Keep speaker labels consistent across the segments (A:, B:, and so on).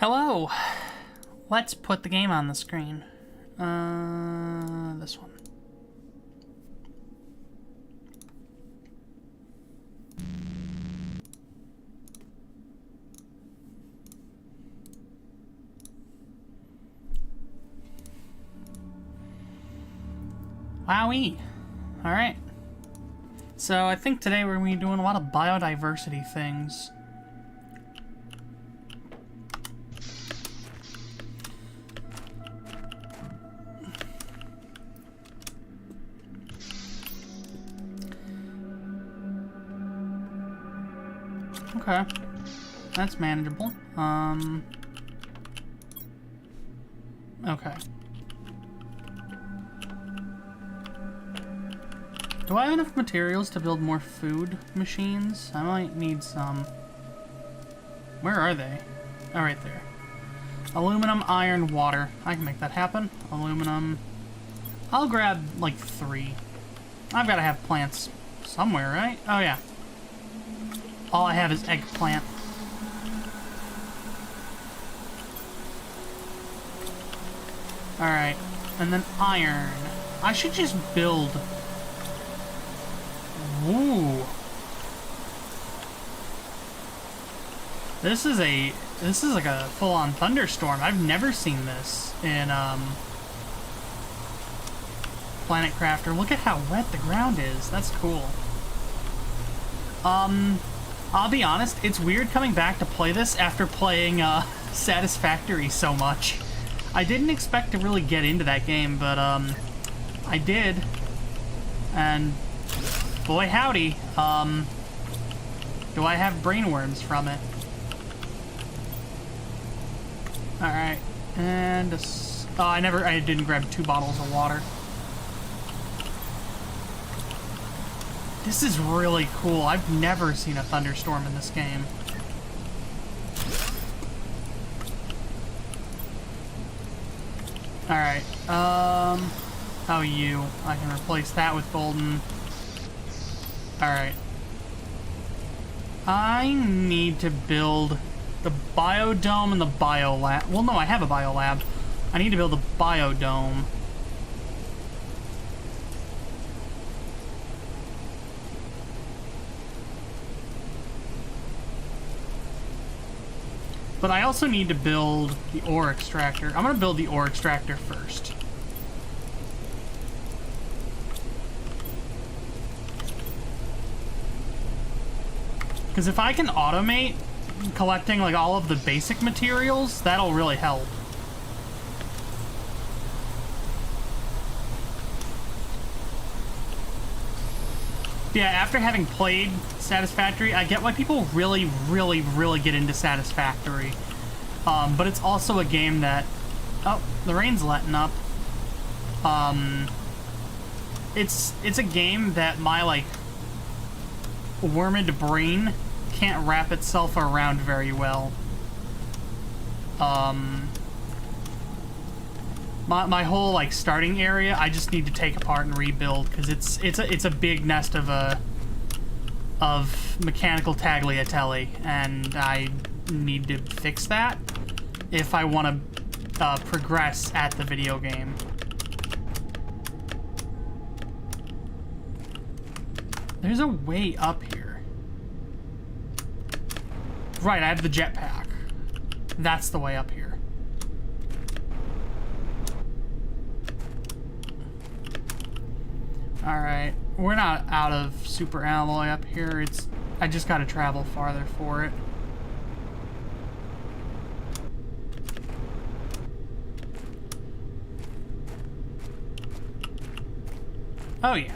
A: Hello! Let's put the game on the screen. This one. Wowee! Alright. So I think today we're going to be doing a lot of biodiversity things. Okay. That's manageable. Okay. Do I have enough materials to build more food machines? I might need some. Where are they? Oh, right there. Aluminum, iron, water. I can make that happen. Aluminum. I'll grab, like, 3. I've got to have plants somewhere, right? Oh, yeah. All I have is eggplant. Alright. And then iron. I should just build... Ooh. This is like a full-on thunderstorm. I've never seen this in, Planet Crafter. Look at how wet the ground is. That's cool. I'll be honest, it's weird coming back to play this after playing, Satisfactory so much. I didn't expect to really get into that game, but, I did. And, boy howdy, do I have brainworms from it. Alright, and, oh, I didn't grab 2 bottles of water. This is really cool. I've never seen a thunderstorm in this game. Alright, oh, you. I can replace that with golden. Alright. I need to build the biodome and the biolab. Well, no, I have a biolab. I need to build a biodome. But I also need to build the ore extractor. I'm going to build the ore extractor first. Because if I can automate collecting like all of the basic materials, that'll really help. Yeah, after having played Satisfactory, I get why people really get into Satisfactory. But it's also a game that... Oh, the rain's letting up. It's a game that my, like, wormed brain can't wrap itself around very well. My whole, like, starting area, I just need to take apart and rebuild, because it's a big nest of mechanical tagliatelle, and I need to fix that if I want to progress at the video game. There's a way up here. Right, I have the jetpack. That's the way up here. Alright, we're not out of super alloy up here. I just gotta travel farther for it. Oh yeah.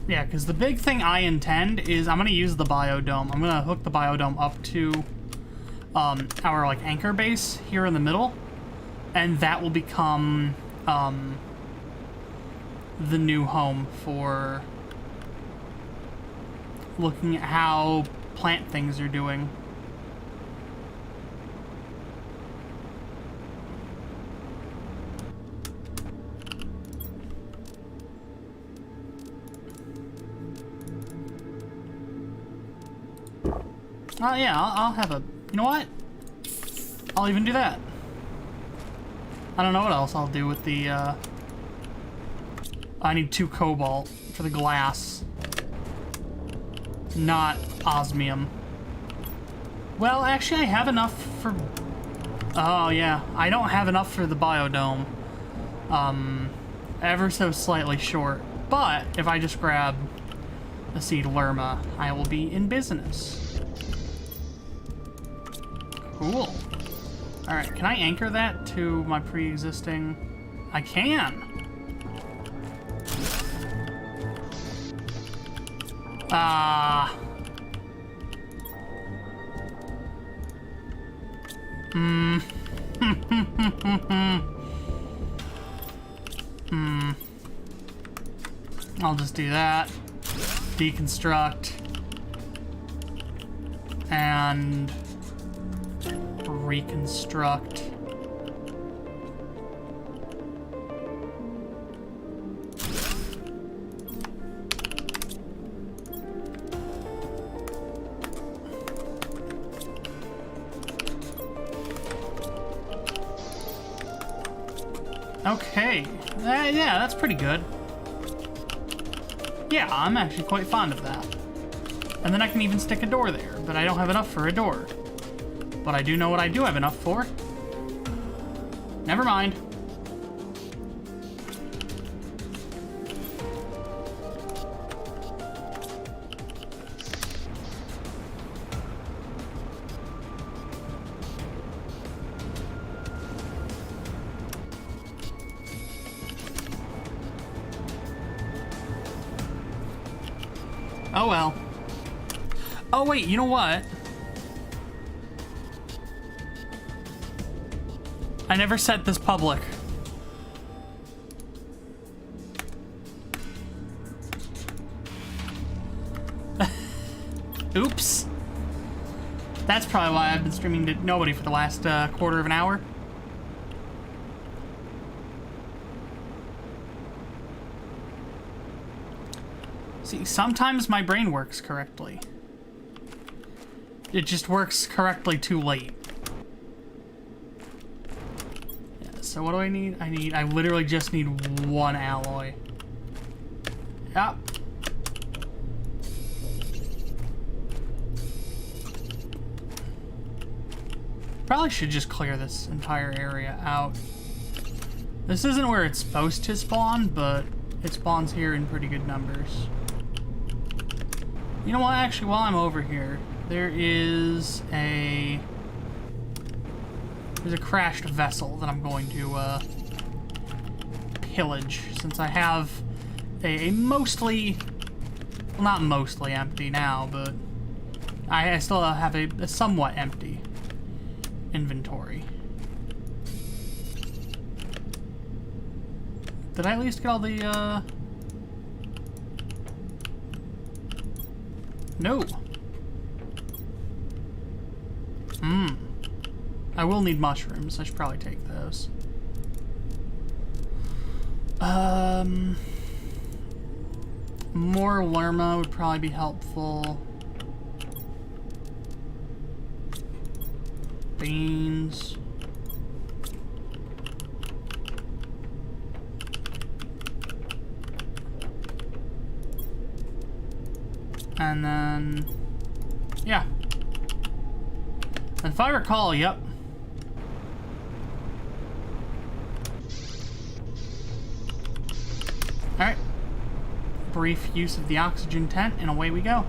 A: Yeah, because the big thing I intend is I'm going to use the biodome. I'm going to hook the biodome up to our, like, anchor base here in the middle. And that will become the new home for looking at how plant things are doing. Yeah, I'll have a... You know what? I'll even do that. I don't know what else I'll do with the, I need 2 cobalt for the glass. Not osmium. Well, actually, I have enough for... Oh, yeah. I don't have enough for the biodome. Ever so slightly short. But, if I just grab the seed lerma, I will be in business. Cool. Alright, can I anchor that to my pre-existing... I can! I'll just do that. Deconstruct. And... reconstruct. Okay. Yeah, that's pretty good. Yeah, I'm actually quite fond of that. And then I can even stick a door there, but I don't have enough for a door. But I do know what I do have enough for. Never mind. Oh well. Oh wait, you know what? I never set this public. Oops. That's probably why I've been streaming to nobody for the last quarter of an hour. See, sometimes my brain works correctly. It just works correctly too late. Yeah, so what do I need? I literally just need 1 alloy. Yep. Probably should just clear this entire area out. This isn't where it's supposed to spawn, but it spawns here in pretty good numbers. You know what, actually, while I'm over here, there's a crashed vessel that I'm going to pillage, since I have a mostly, well, not mostly empty now, but I still have a somewhat empty inventory. Did I at least get all the no. I will need mushrooms. I should probably take those. More lerma would probably be helpful. Beans. And then, yeah. And if I recall, yep. Alright. Brief use of the oxygen tent, and away we go.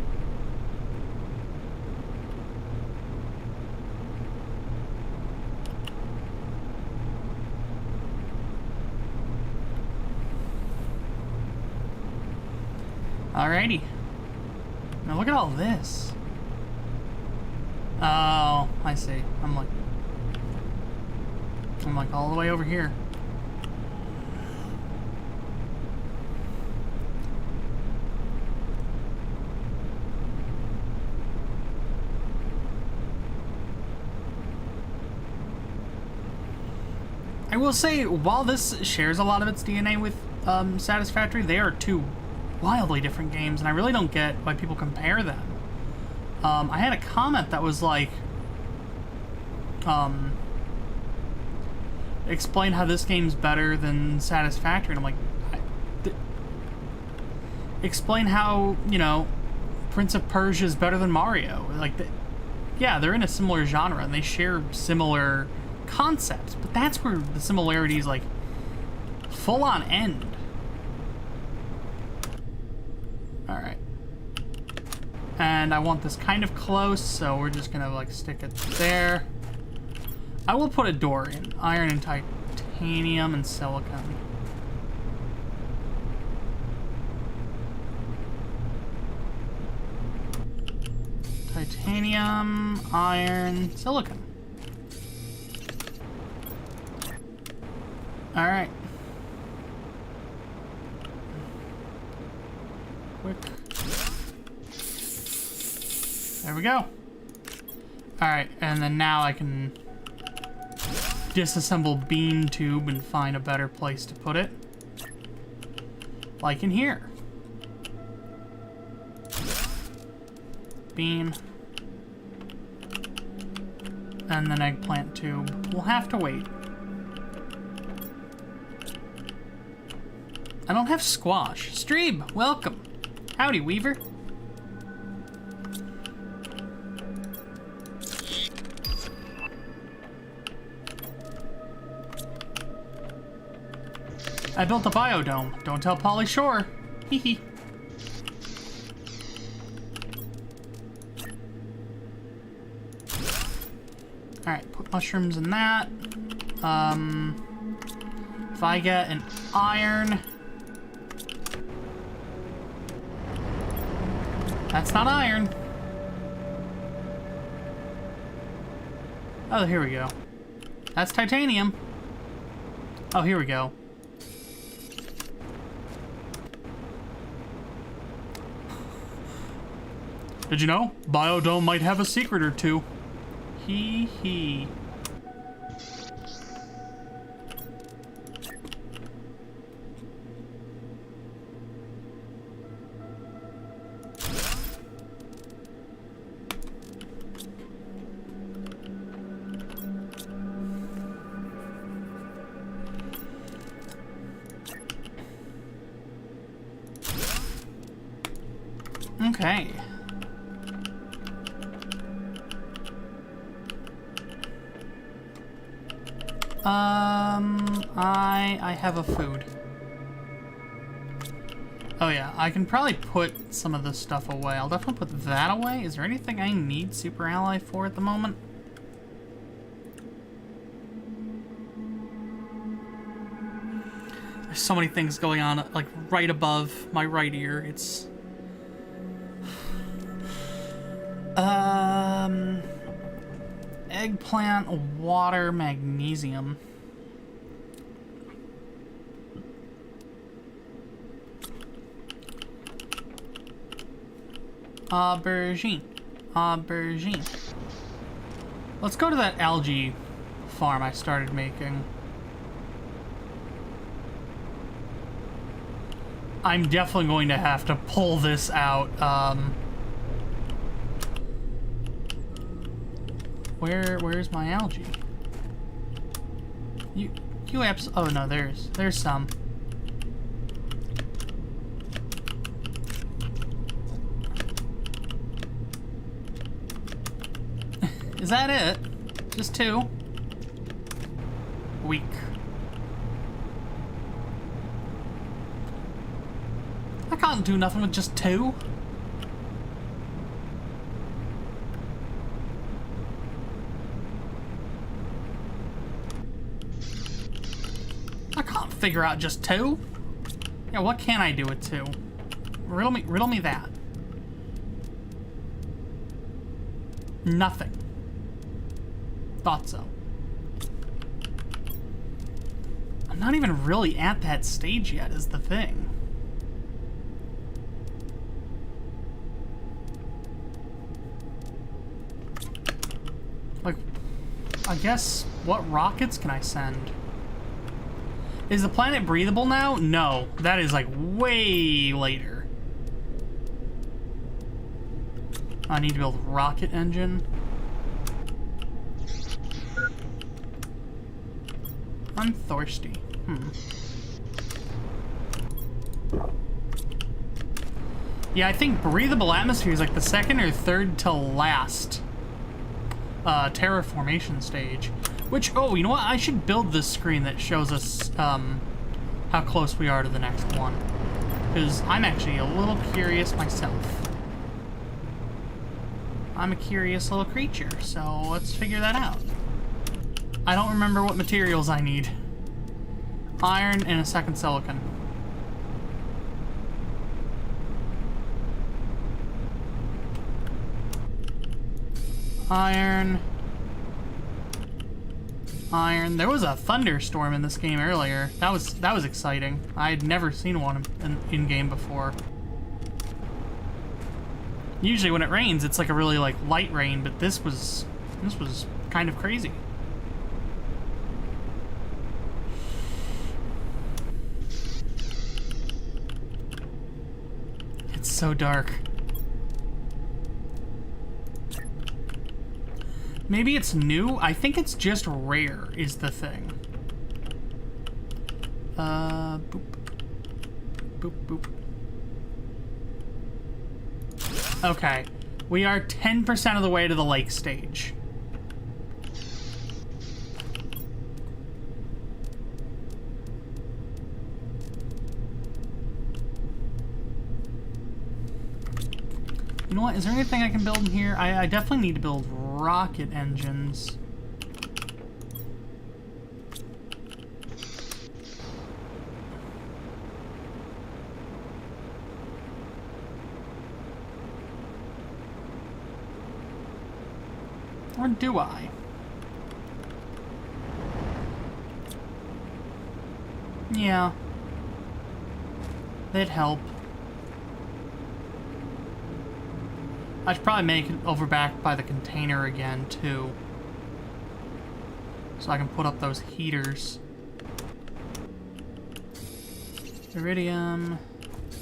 A: Alrighty. Now look at all this. Oh, I see. I'm like all the way over here. I will say, while this shares a lot of its DNA with Satisfactory, they are two wildly different games, and I really don't get why people compare them. I had a comment that was like, explain how this game's better than Satisfactory, and I'm like, explain how, you know, Prince of Persia is better than Mario. Like, yeah, they're in a similar genre and they share similar concepts, but that's where the similarities, like, full on end. Alright. And I want this kind of close, so we're just gonna, like, stick it there. I will put a door in. Iron and titanium and silicon. Titanium, iron, silicon. Alright. Quick. There we go. Alright, and then now I can disassemble beam tube and find a better place to put it. Like in here. Beam. And then eggplant tube. We'll have to wait. I don't have squash. Streeb, welcome. Howdy, Weaver. I built a biodome. Don't tell Pauly Shore. Hee hee. Alright, put mushrooms in that. If I get an iron... That's not iron. Oh, here we go. That's titanium. Oh, here we go. Did you know? Biodome might have a secret or two. Hee hee. Okay. I have a food. Oh yeah, I can probably put some of this stuff away. I'll definitely put that away. Is there anything I need Super Ally for at the moment? There's so many things going on, like, right above my right ear. It's... Eggplant, water, magnesium. Aubergine. Aubergine. Let's go to that algae farm I started making. I'm definitely going to have to pull this out. Where's my algae? You oh no, there's some. Is that it? Just two? Weak. I can't do nothing with just two. I can't figure out just two. Yeah, what can I do with two? Riddle me that. Nothing. Thought so. I'm not even really at that stage yet, is the thing. Like, I guess, what rockets can I send? Is the planet breathable now? No, that is like way later. I need to build a rocket engine. I'm thirsty. Yeah, I think breathable atmosphere is like the second or third to last terraformation stage. Which, oh, you know what? I should build this screen that shows us how close we are to the next one. Because I'm actually a little curious myself. I'm a curious little creature, so let's figure that out. I don't remember what materials I need. Iron and a second silicon. Iron. Iron. There was a thunderstorm in this game earlier. That was exciting. I had never seen one in game before. Usually when it rains, it's like a really like light rain, but this was kind of crazy. It's so dark. Maybe it's new? I think it's just rare is the thing. Boop. Boop, boop. Okay. We are 10% of the way to the lake stage. You know what? Is there anything I can build in here? I definitely need to build rocket engines. Or do I? Yeah. They'd help. I should probably make it over back by the container again, too. So I can put up those heaters. Iridium.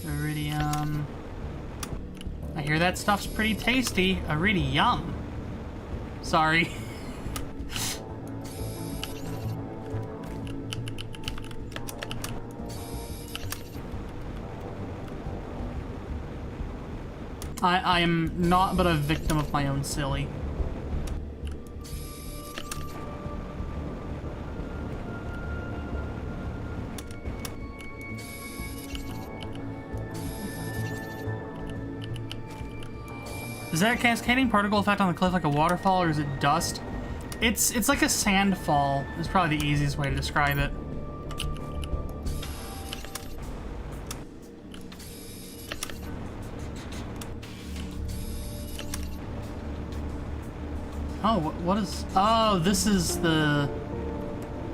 A: Iridium. I hear that stuff's pretty tasty. Iridium. Sorry. I am not but a victim of my own silly. Is that a cascading particle effect on the cliff like a waterfall, or is it dust? It's like a sand fall, is probably the easiest way to describe it. Oh, what is... Oh, this is the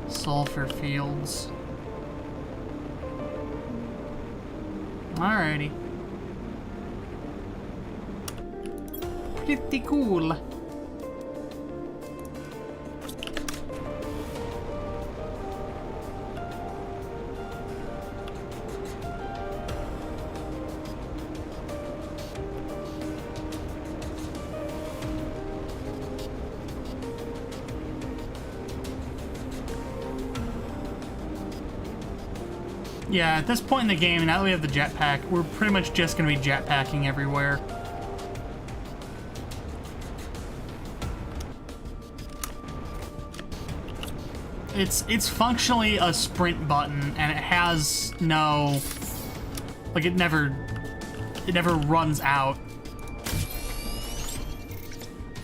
A: sulfur fields. Alrighty. Pretty cool. Yeah, at this point in the game, now that we have the jetpack, we're pretty much just going to be jetpacking everywhere. It's functionally a sprint button, and it has no... Like, it never runs out.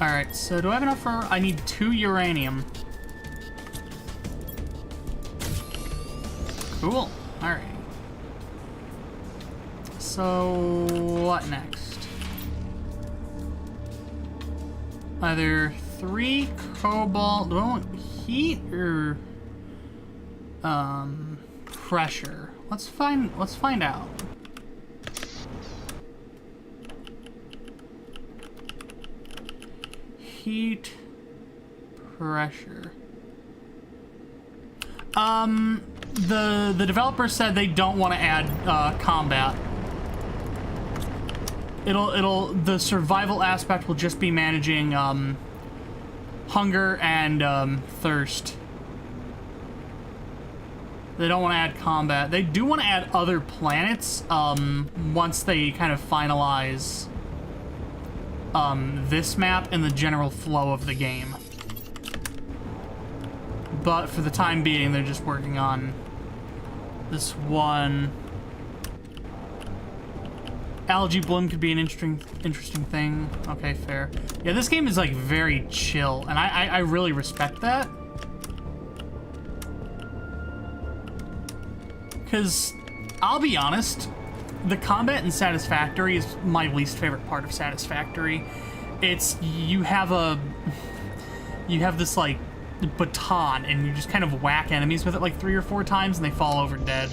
A: Alright, so do I have enough for... I need 2 uranium. Cool. Alright. So, what next? Either 3 cobalt... Do I want heat or... pressure? Let's find out. Heat... pressure... The developer said they don't want to add combat. the survival aspect will just be managing, hunger and, thirst. They don't want to add combat. They do want to add other planets, once they kind of finalize, this map and the general flow of the game. But for the time being, they're just working on this one. Algae bloom could be an interesting thing. Okay, fair. Yeah, this game is like very chill, and I really respect that. Because, I'll be honest, the combat in Satisfactory is my least favorite part of Satisfactory. It's, you have this, like, baton, and you just kind of whack enemies with it, like, 3 or 4 times, and they fall over dead.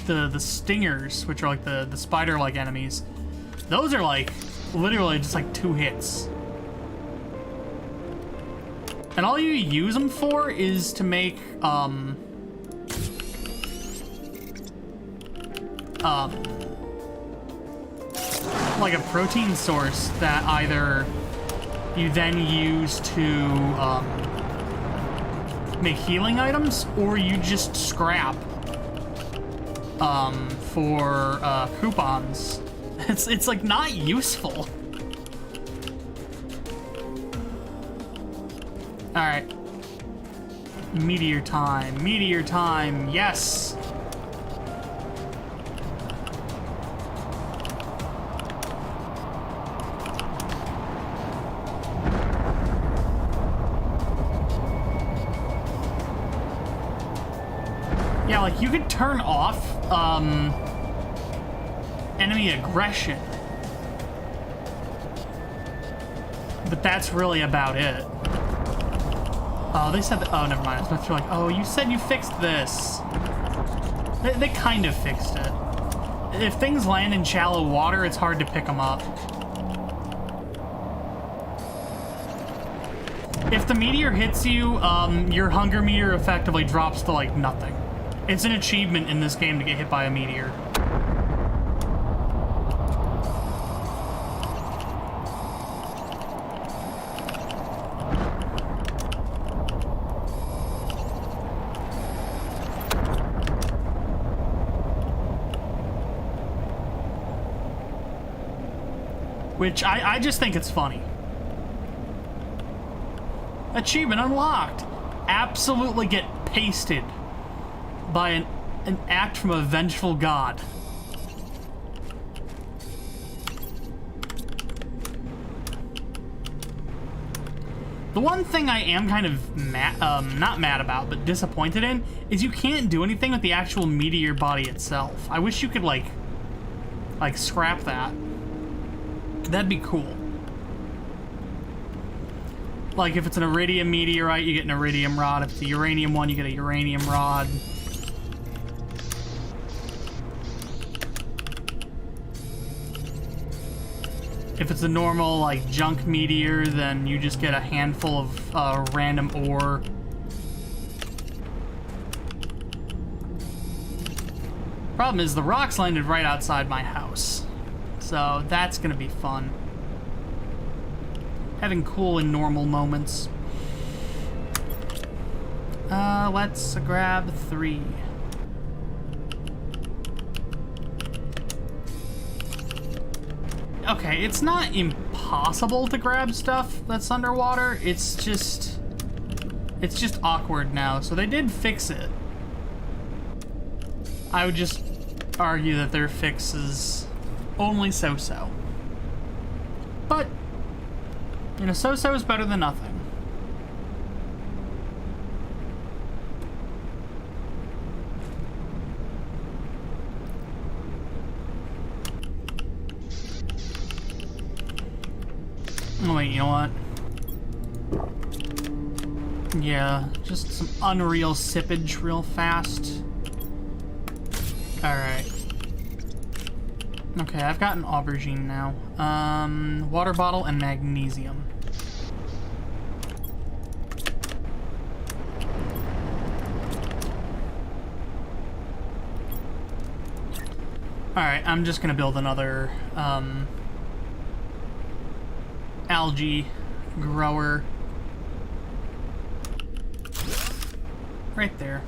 A: The stingers, which are, like, the spider-like enemies, those are, like, literally just, like, 2 hits. And all you use them for is to make, like a protein source that either you then use to, make healing items, or you just scrap, for, coupons. It's like, not useful. Alright. Meteor time, yes! Yeah, like, you could turn off, enemy aggression. But that's really about it. Oh, they said that. Oh, never mind. I was about to feel like, oh, you said you fixed this. They kind of fixed it. If things land in shallow water, it's hard to pick them up. If the meteor hits you, your hunger meter effectively drops to, like, nothing. It's an achievement in this game to get hit by a meteor. Which, I just think it's funny. Achievement unlocked! Absolutely get pasted by an act from a vengeful god. The one thing I am kind of not mad about, but disappointed in, is you can't do anything with the actual meteor body itself. I wish you could, like scrap that. That'd be cool. Like, if it's an iridium meteorite, you get an iridium rod. If it's a uranium one, you get a uranium rod. If it's a normal, like, junk meteor, then you just get a handful of random ore. Problem is, the rocks landed right outside my house. So that's gonna be fun. Having cool and normal moments. Let's grab 3. Okay, it's not impossible to grab stuff that's underwater. It's just awkward now. So they did fix it. I would just argue that their fix is only so-so. But, you know, so-so is better than nothing. Oh wait, you know what? Yeah, just some unreal sippage real fast. Alright. Okay, I've got an aubergine now. Water bottle and magnesium. Alright, I'm just gonna build another algae grower right there.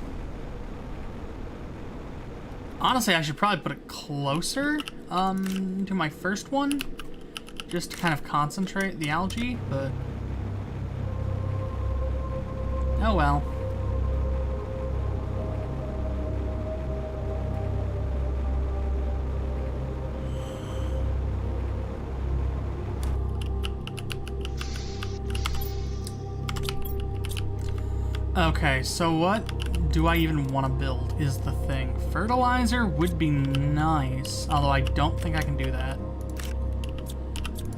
A: Honestly, I should probably put it closer to my first one, just to kind of concentrate the algae, but oh well. Okay, so what do I even want to build is the thing. Fertilizer would be nice, although I don't think I can do that.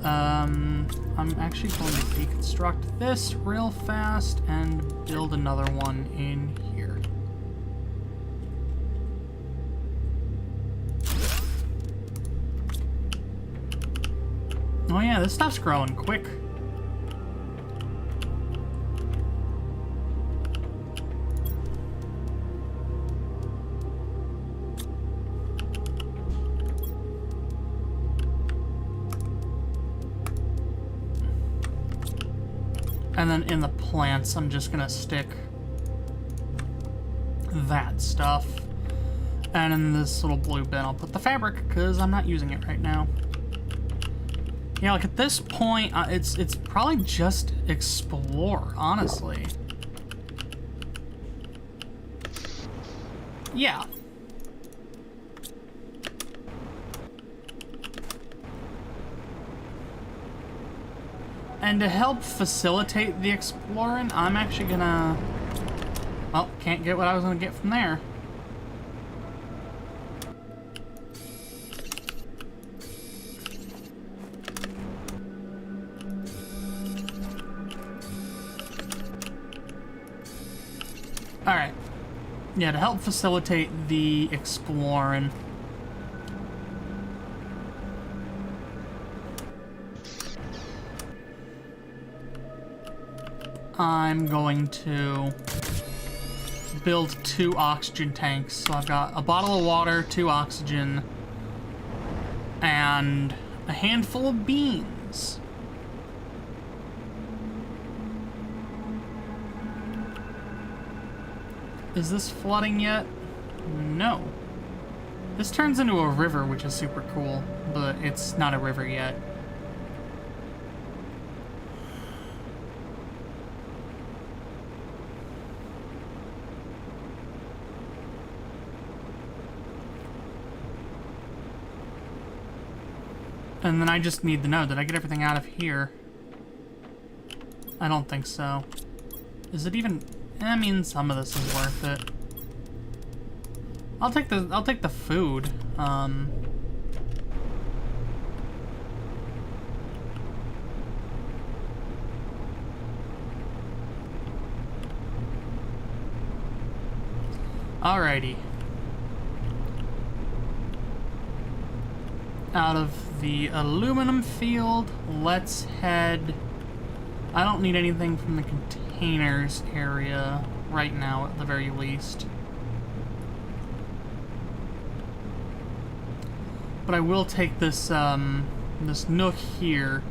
A: I'm actually going to deconstruct this real fast and build another one in here. Oh yeah, this stuff's growing quick. And then in the plants, I'm just gonna stick that stuff. And in this little blue bin, I'll put the fabric, because I'm not using it right now. Yeah, like at this point, it's probably just explore, honestly. Yeah. And to help facilitate the exploring, I'm actually gonna... Well, can't get what I was gonna get from there. Alright. Yeah, to help facilitate the exploring... I'm going to build 2 oxygen tanks. So I've got a bottle of water, 2 oxygen, and a handful of beans. Is this flooding yet? No. This turns into a river, which is super cool, but it's not a river yet. And then I just need to know, did I get everything out of here? I don't think so. Is it even... I mean, some of this is worth it. I'll take the food. Alrighty. Out of the aluminum field, let's head... I don't need anything from the containers area right now, at the very least. But I will take this, this nook here.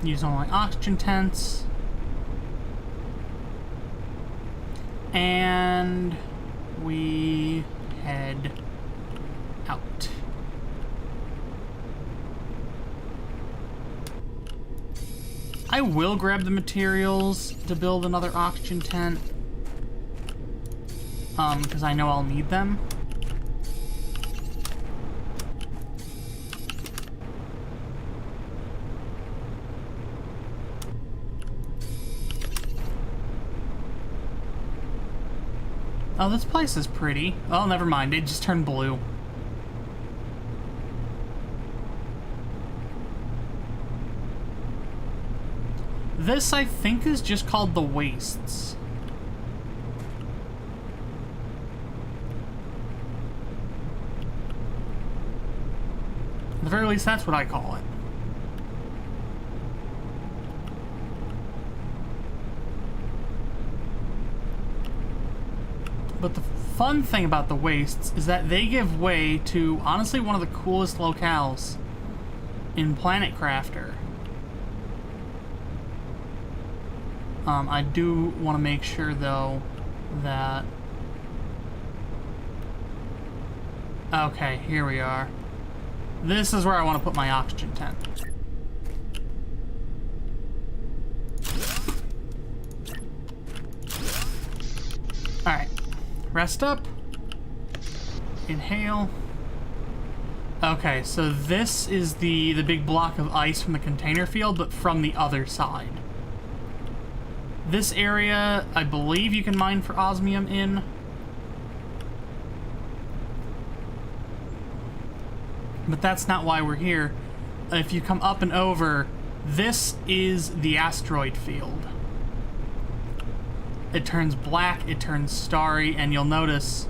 A: Use all my oxygen tents. And we head out. I will grab the materials to build another oxygen tent. Because I know I'll need them. Oh, this place is pretty. Oh, never mind. It just turned blue. This, I think, is just called the Wastes. very least, that's what I call it. But the fun thing about the wastes is that they give way to, honestly, one of the coolest locales in Planet Crafter. I do want to make sure, though, that... Okay, here we are. This is where I want to put my oxygen tent. Alright. Rest up. Inhale. Okay, so this is the big block of ice from the container field, but from the other side. This area, I believe you can mine for osmium in. But that's not why we're here. If you come up and over, this is the asteroid field. It turns black, it turns starry, and you'll notice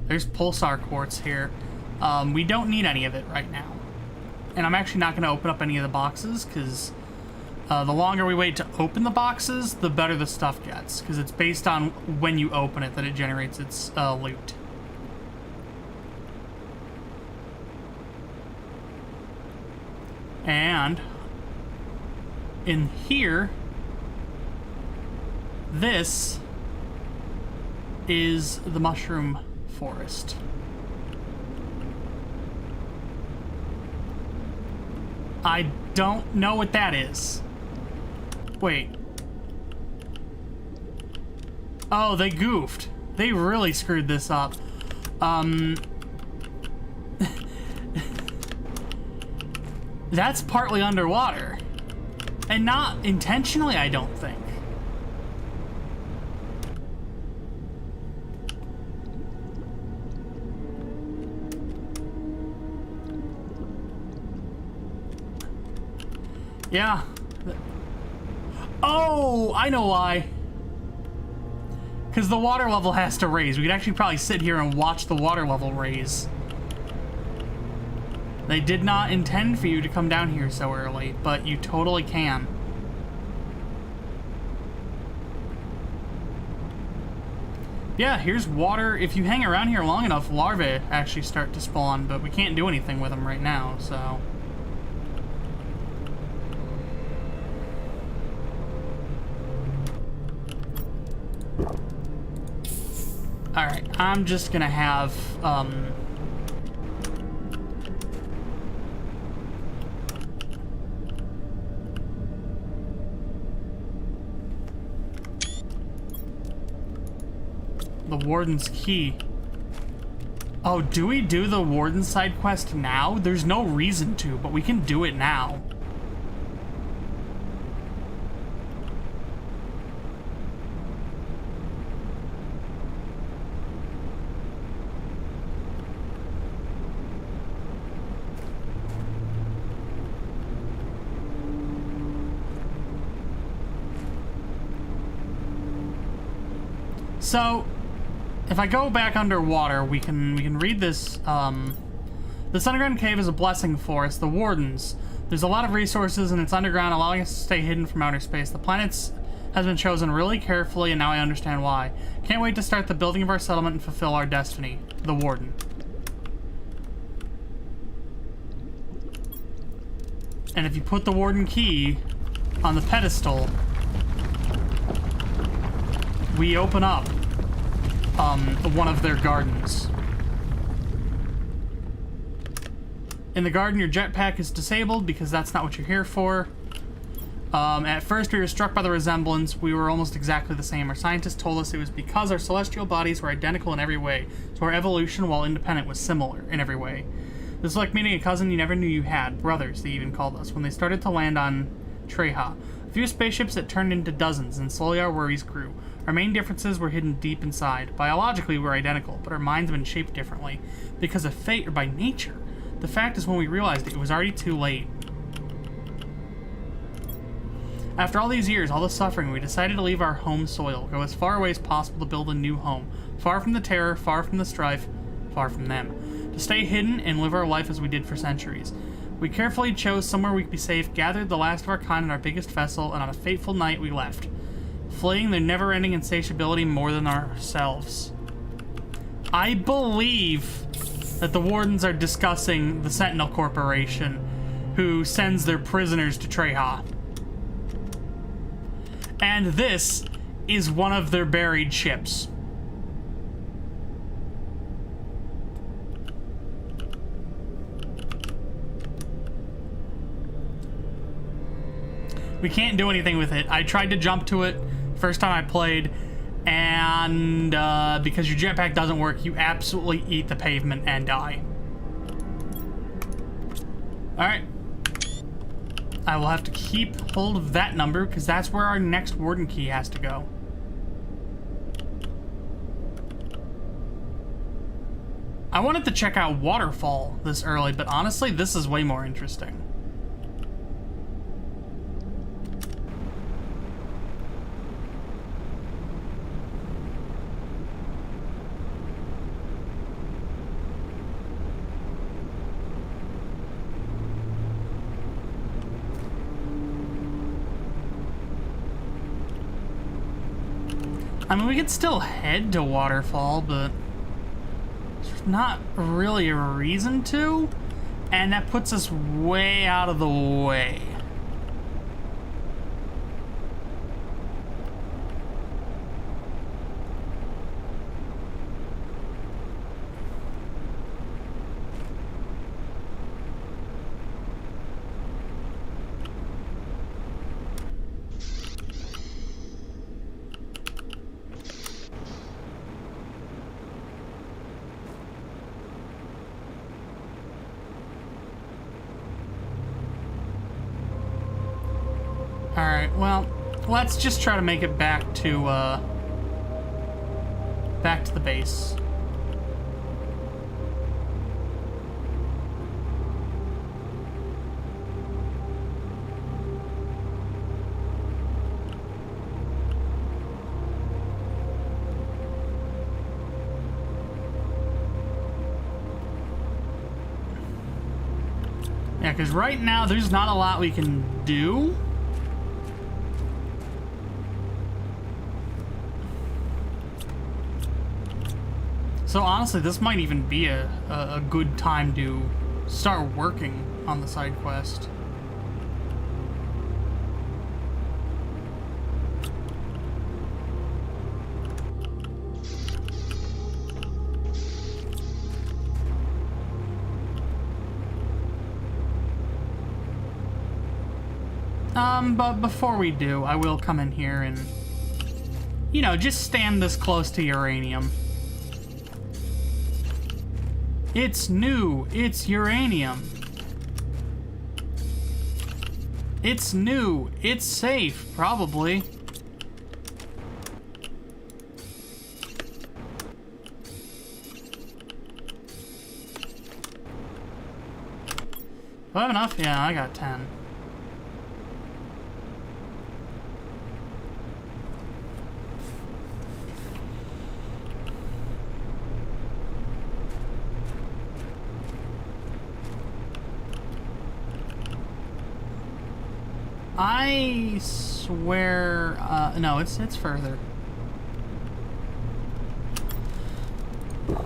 A: there's pulsar quartz here. We don't need any of it right now. And I'm actually not going to open up any of the boxes, because the longer we wait to open the boxes, the better the stuff gets, because it's based on when you open it that it generates its loot. And in here, this is the mushroom forest. I don't know what that is. Wait. Oh, they goofed. They really screwed this up. That's partly underwater. And not intentionally, I don't think. Yeah. Oh, I know why. Because the water level has to raise. We could actually probably sit here and watch the water level raise. They did not intend for you to come down here so early, but you totally can. Yeah, here's water. If you hang around here long enough, larvae actually start to spawn, but we can't do anything with them right now, so... Alright, I'm just gonna have, the Warden's Key. Oh, do we do the Warden's side quest now? There's no reason to, but we can do it now. So, if I go back underwater, we can read this. This underground cave is a blessing for us, the Wardens. There's a lot of resources, and it's underground, allowing us to stay hidden from outer space. The planet has been chosen really carefully, and now I understand why. Can't wait to start the building of our settlement and fulfill our destiny. The Warden. And if you put the Warden key on the pedestal, we open up one of their gardens. In the garden, your jetpack is disabled because that's not what you're here for. At first, we were struck by the resemblance. We were almost exactly the same. Our scientists told us it was because our celestial bodies were identical in every way, so our evolution, while independent, was similar in every way. This is like meeting a cousin you never knew you had. Brothers, they even called us, when they started to land on Treha. A few spaceships that turned into dozens, and slowly our worries grew. Our main differences were hidden deep inside. Biologically, we're identical, but our minds have been shaped differently. Because of fate or by nature. The fact is, when we realized it was already too late. After all these years, all the suffering, we decided to leave our home soil, go as far away as possible to build a new home. Far from the terror, far from the strife, far from them. To stay hidden and live our life as we did for centuries. We carefully chose somewhere we could be safe, gathered the last of our kind in our biggest vessel, and on a fateful night we left, fleeing their never-ending insatiability more than ourselves. I believe that the Wardens are discussing the Sentinel Corporation, who sends their prisoners to Treha. And this is one of their buried ships. We can't do anything with it. I tried to jump to it first time I played, and because your jetpack doesn't work, you absolutely eat the pavement and die. Alright. I will have to keep hold of that number, because that's where our next Warden key has to go. I wanted to check out Waterfall this early, but honestly, this is way more interesting. I mean, we could still head to Waterfall, but there's not really a reason to, and that puts us way out of the way. Alright, well, let's just try to make it back to the base. Yeah, because right now there's not a lot we can do. So honestly, this might even be a good time to start working on the side quest. But before we do, I will come in here and, you know, just stand this close to uranium. It's new. It's uranium. It's new. It's safe, probably. Do I have enough? Yeah, I got 10. I swear, no, it's further.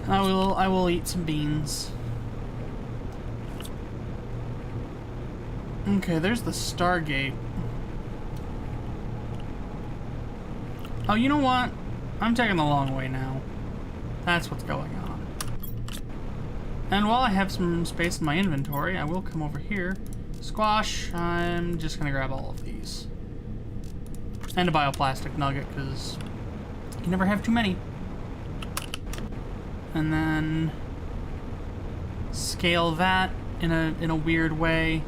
A: I will eat some beans. Okay, there's the Stargate. Oh, you know what? I'm taking the long way now. That's what's going on. And while I have some space in my inventory, I will come over here. Squash, I'm just gonna grab all of these. And a bioplastic nugget, because you never have too many. And then scale that in a weird way.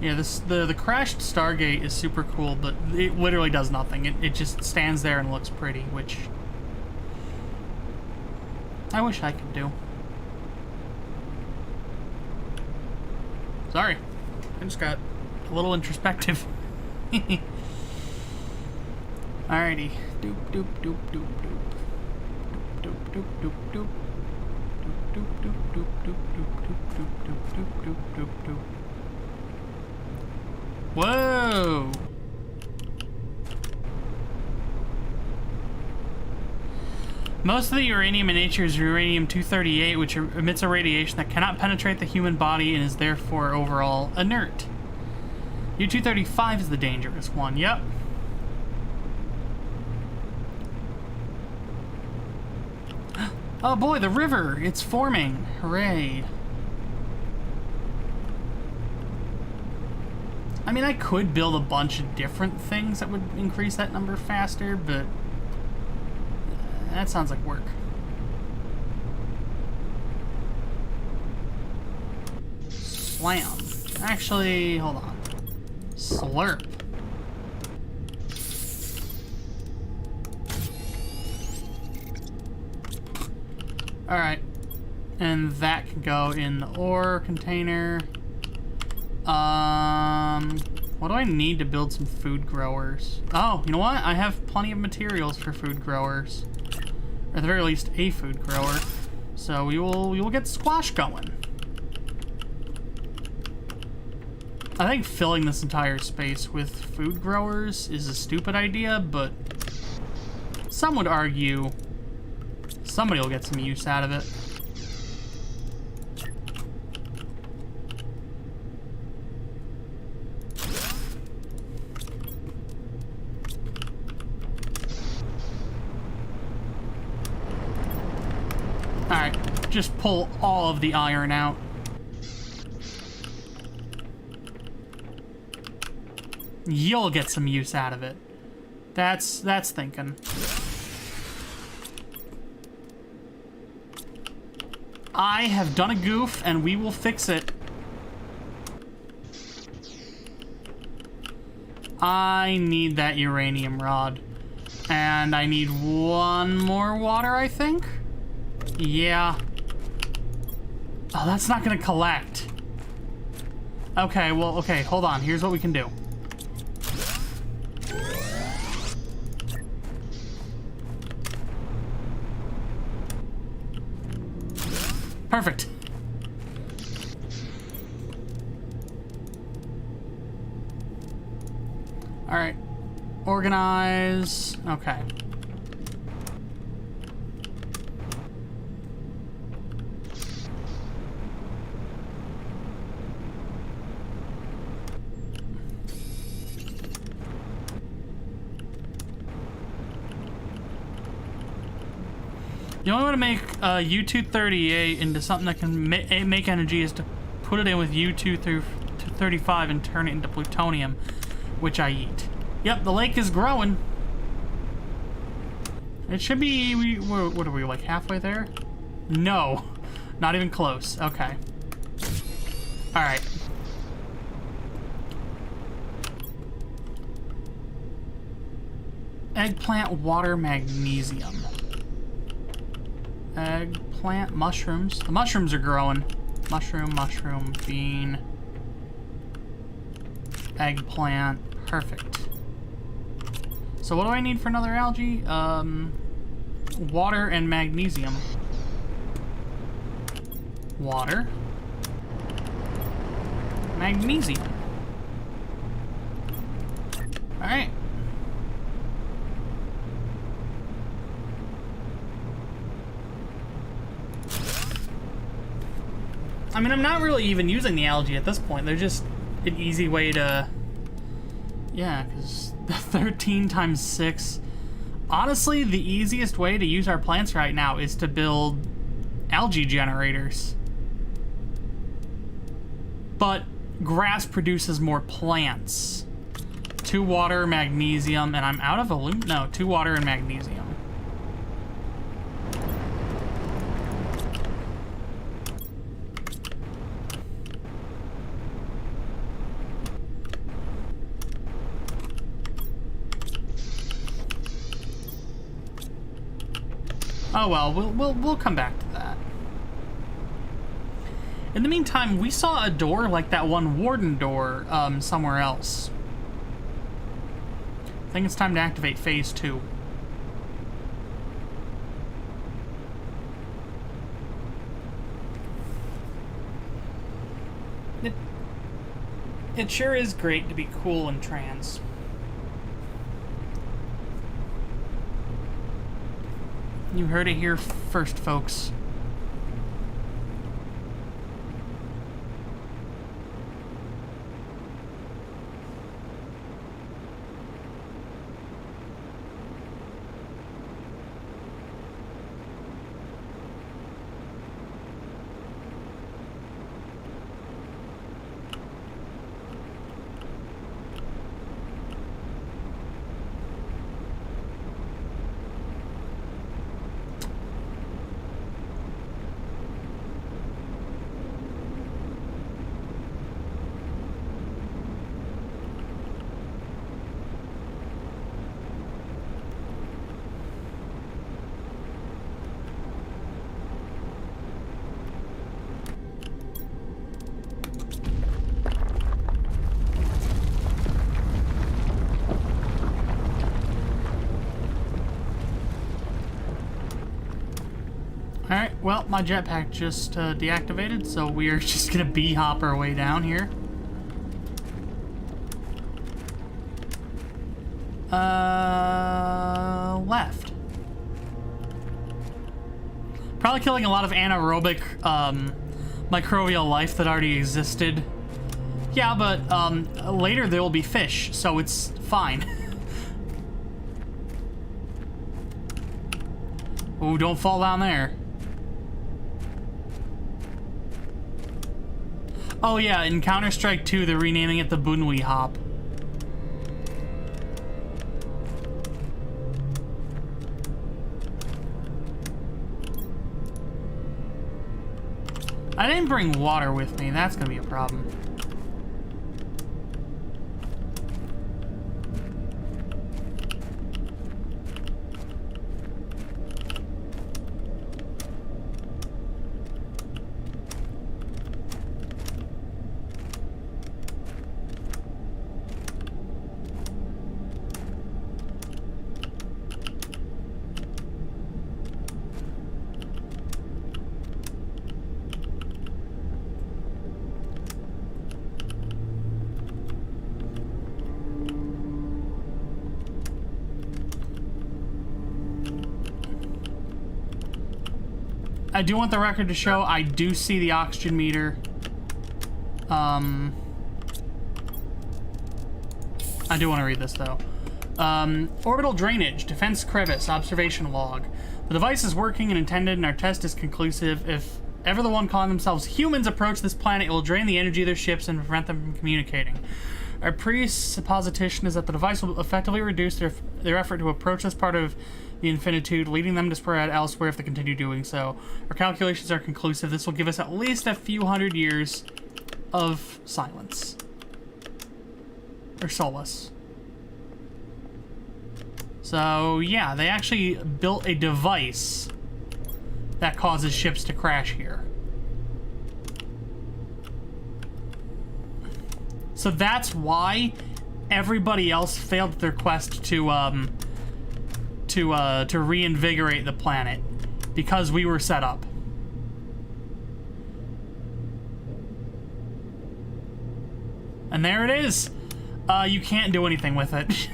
A: Yeah, the crashed Stargate is super cool, but it literally does nothing. It just stands there and looks pretty, which I wish I could do. Sorry. I just got a little introspective. Alrighty. Doop doop doop doop doop. Doop doop doop doop. Doop Whoa! Most of the uranium in nature is uranium-238, which emits a radiation that cannot penetrate the human body and is therefore overall inert. U-235 is the dangerous one, yep. Oh boy, the river! It's forming! Hooray. I mean, I could build a bunch of different things that would increase that number faster, but that sounds like work. Slam. Actually, hold on. Slurp. Alright. And that can go in the ore container. What do I need to build some food growers? Oh, you know what? I have plenty of materials for food growers. Or at the very least, a food grower. So we will get squash going. I think filling this entire space with food growers is a stupid idea, but some would argue somebody will get some use out of it. Alright, just pull all of the iron out. You'll get some use out of it. That's thinking. I have done a goof, and we will fix it. I need that uranium rod. And I need one more water, I think? Yeah. Oh, that's not gonna collect. Okay, well, okay, hold on. Here's what we can do. Perfect. All right. Organize. Okay. The only way to make U-238 into something that can make energy is to put it in with U-235 and turn it into plutonium, which I eat. Yep, the lake is growing. It should be, what are we, like halfway there? No, not even close. Okay. All right. Eggplant, water, magnesium. Eggplant, mushrooms. The mushrooms are growing. Mushroom, mushroom, bean. Eggplant. Perfect. So what do I need for another algae? Water and magnesium. Water. Magnesium. Alright. I mean, I'm not really even using the algae at this point. They're just an easy way to... Yeah, because 13 times 6... Honestly, the easiest way to use our plants right now is to build algae generators. But grass produces more plants. 2 water, magnesium, and I'm out of aluminum. No, 2 water and magnesium. Oh well, we'll come back to that. In the meantime, we saw a door like that one warden door somewhere else. I think it's time to activate phase 2. It, it sure is great to be cool and trans. You heard it here first, folks. Alright, well, my jetpack just deactivated, so we are just gonna bee-hop our way down here. Left. Probably killing a lot of anaerobic, microbial life that already existed. Yeah, but, later there will be fish, so it's fine. Ooh, don't fall down there. Oh yeah, in Counter-Strike 2, they're renaming it the Bunui Hop. I didn't bring water with me, that's gonna be a problem. I do want the record to show I do see the oxygen meter. I do want to read this though. Orbital drainage, defense crevice, observation log. The device is working and intended, and our test is conclusive. If ever the one calling themselves humans approach this planet, it will drain the energy of their ships and prevent them from communicating. Our presupposition is that the device will effectively reduce their effort to approach this part of the infinitude, leading them to spread elsewhere if they continue doing so. Our calculations are conclusive. This will give us at least a few hundred years of silence. Or solace. So, yeah, they actually built a device that causes ships to crash here. So that's why everybody else failed their quest to reinvigorate the planet, because we were set up. And there it is. You can't do anything with it.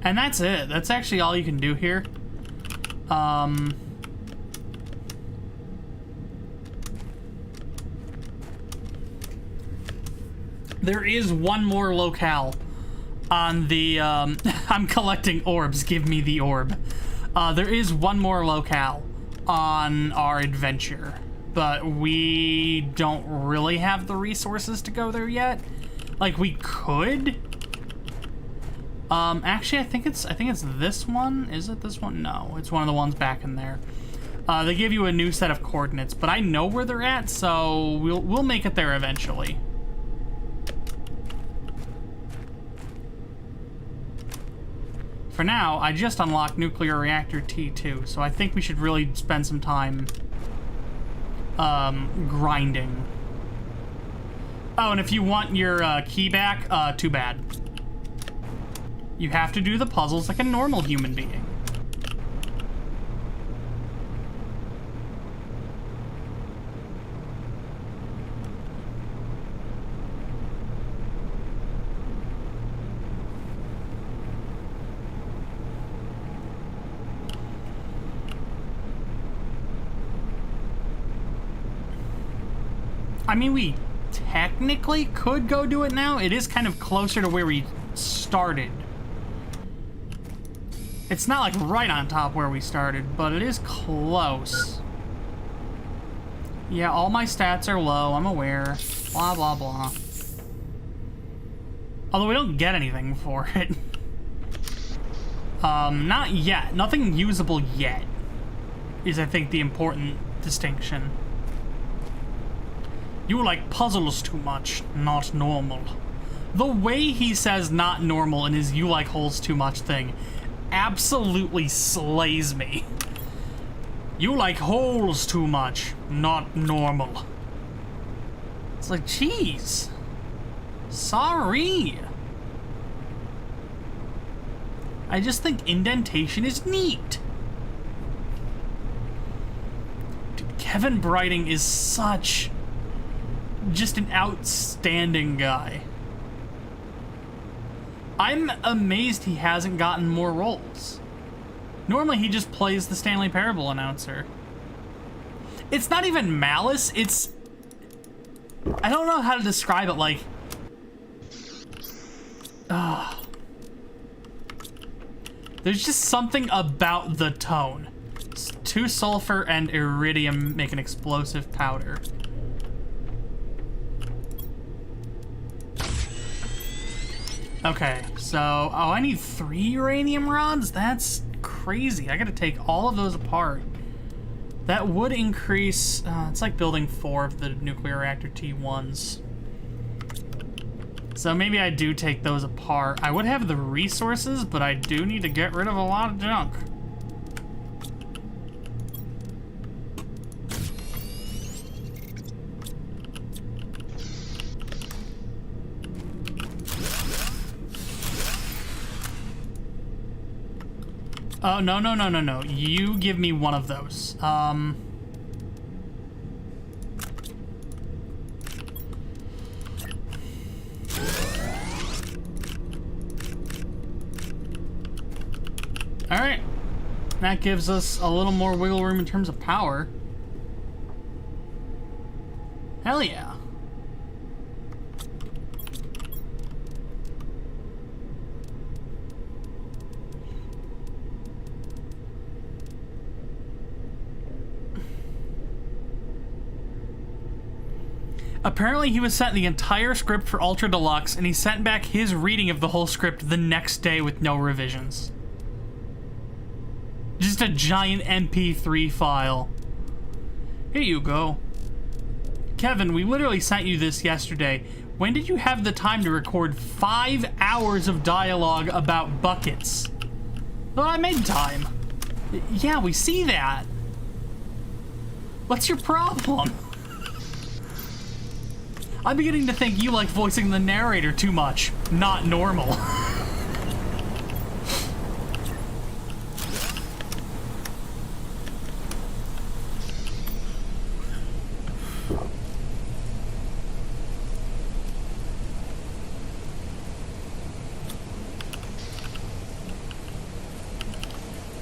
A: And that's it. That's actually all you can do here. There is one more locale on the, I'm collecting orbs, give me the orb. There is one more locale on our adventure, but we don't really have the resources to go there yet. Like, we could. Actually, I think it's this one. Is it this one? No, it's one of the ones back in there. They give you a new set of coordinates, but I know where they're at, so we'll make it there eventually. For now, I just unlocked nuclear reactor T2, so I think we should really spend some time grinding. Oh, and if you want your key back, too bad. You have to do the puzzles like a normal human being. I mean, we technically could go do it now. It is kind of closer to where we started. It's not like right on top where we started, but it is close. Yeah, all my stats are low, I'm aware. Blah, blah, blah. Although we don't get anything for it. Not yet. Nothing usable yet is, I think, the important distinction. You like puzzles too much, not normal. The way he says not normal in his you like holes too much thing absolutely slays me. You like holes too much, not normal. It's like, geez. Sorry. I just think indentation is neat. Dude, Kevin Brighting is such... just an outstanding guy. I'm amazed he hasn't gotten more roles. Normally he just plays the Stanley Parable announcer. It's not even malice, it's... I don't know how to describe it, like... There's just something about the tone. It's 2 sulfur and iridium make an explosive powder. Okay, so... Oh, I need 3 uranium rods? That's crazy. I gotta take all of those apart. That would increase... it's like building 4 of the nuclear reactor T1s. So maybe I do take those apart. I would have the resources, but I do need to get rid of a lot of junk. Oh, no, no, no, no, no. You give me one of those. Alright. That gives us a little more wiggle room in terms of power. Hell yeah. Apparently he was sent the entire script for Ultra Deluxe, and he sent back his reading of the whole script the next day with no revisions. Just a giant MP3 file. Here you go. Kevin, we literally sent you this yesterday. When did you have the time to record 5 hours of dialogue about buckets? Well, I made time. Yeah, we see that. What's your problem? I'm beginning to think you like voicing the narrator too much. Not normal.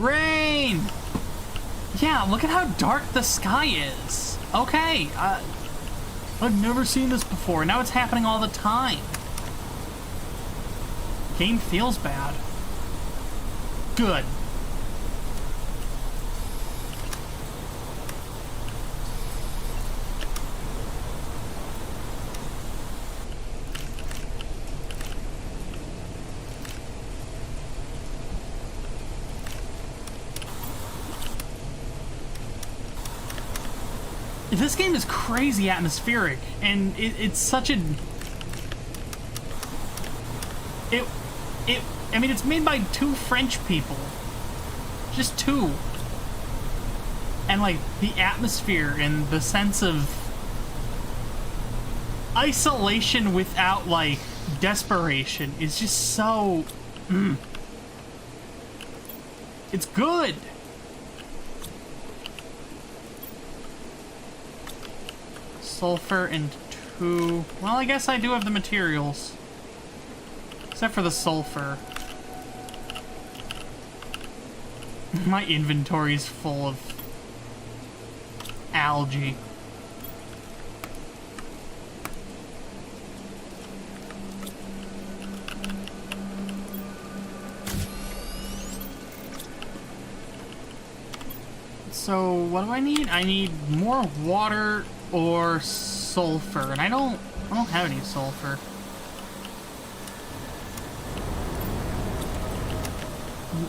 A: Rain! Yeah, look at how dark the sky is. Okay, I've never seen this before. Now it's happening all the time. Game feels bad. Good. This game is crazy atmospheric, and it's such a... I mean, it's made by 2 French people. Just 2. And, like, the atmosphere and the sense of... isolation without, like, desperation is just so... It's good! Sulfur and 2... Well, I guess I do have the materials. Except for the sulfur. My inventory's full of algae. So, what do I need? I need more water or sulfur, and I don't have any sulfur.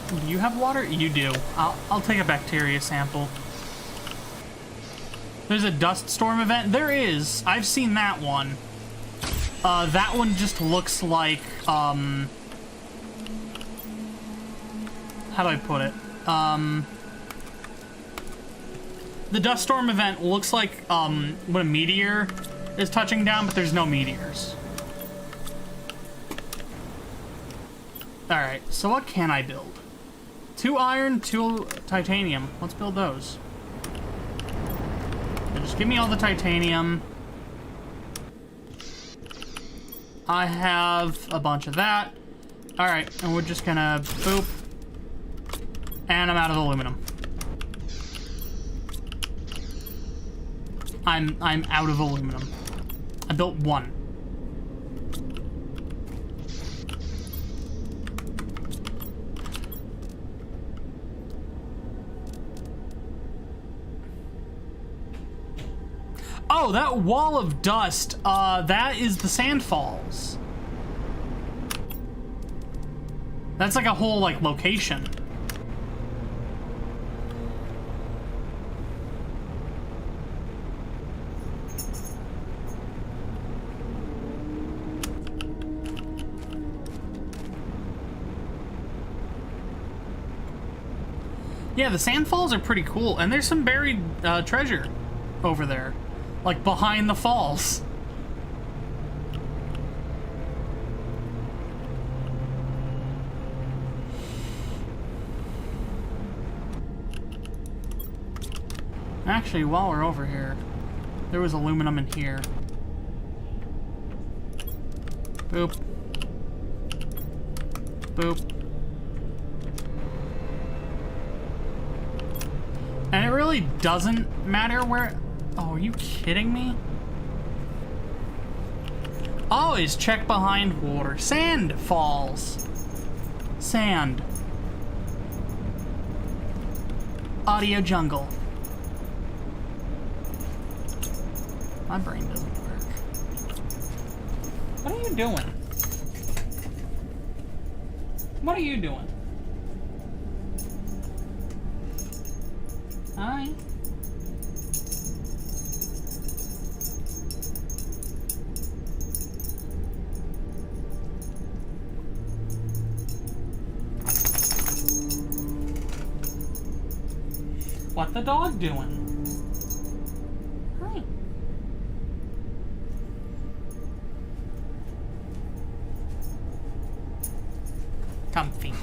A: Do you have water? You do. I'll take a bacteria sample. There's a dust storm event? There is. I've seen that one. That one just looks like, how do I put it? The dust storm event looks like, when a meteor is touching down, but there's no meteors. Alright, so what can I build? 2 iron, 2 titanium. Let's build those. Yeah, just give me all the titanium. I have a bunch of that. Alright, and we're just gonna boop. And I'm out of aluminum. I'm out of aluminum. I built 1. Oh, that wall of dust, that is the sand falls. That's like a whole, like, location. Yeah, the sand falls are pretty cool, and there's some buried treasure over there. Like, behind the falls. Actually, while we're over here, there was aluminum in here. Boop. Boop. And it really doesn't matter where... Oh, are you kidding me? Always check behind water. Sand falls. Sand. Audio jungle. My brain doesn't work. What are you doing? What are you doing? Hi. What the dog doing? Hi. Comfy.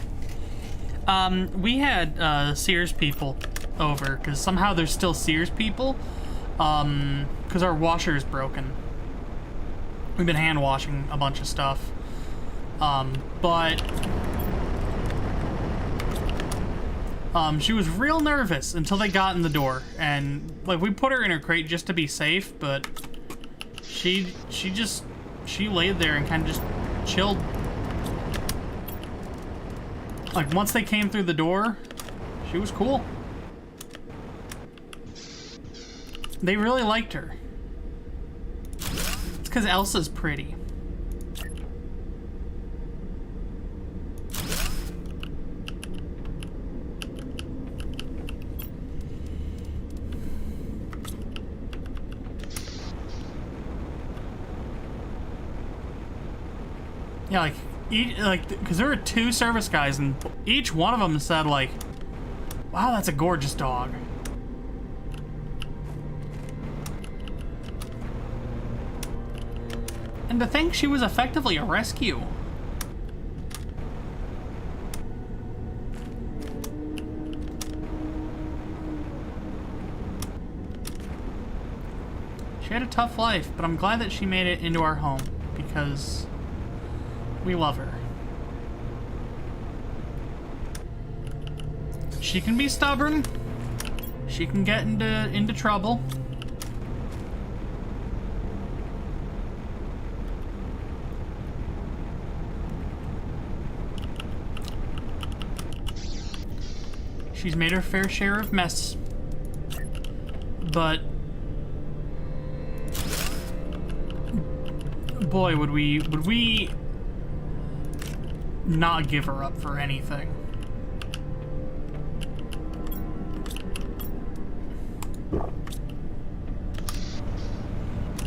A: We had Sears people over because somehow there's still Sears people. Because our washer is broken. We've been hand washing a bunch of stuff. But she was real nervous until they got in the door, and like we put her in her crate just to be safe, but she laid there and kind of just chilled. Like once they came through the door, she was cool. They really liked her. It's because Elsa's pretty. Yeah, because there were 2 service guys, and each one of them said, like, wow, that's a gorgeous dog. And to think she was effectively a rescue. She had a tough life, but I'm glad that she made it into our home, because we love her. She can be stubborn. She can get into trouble. She's made her fair share of mess. But boy, would we not give her up for anything.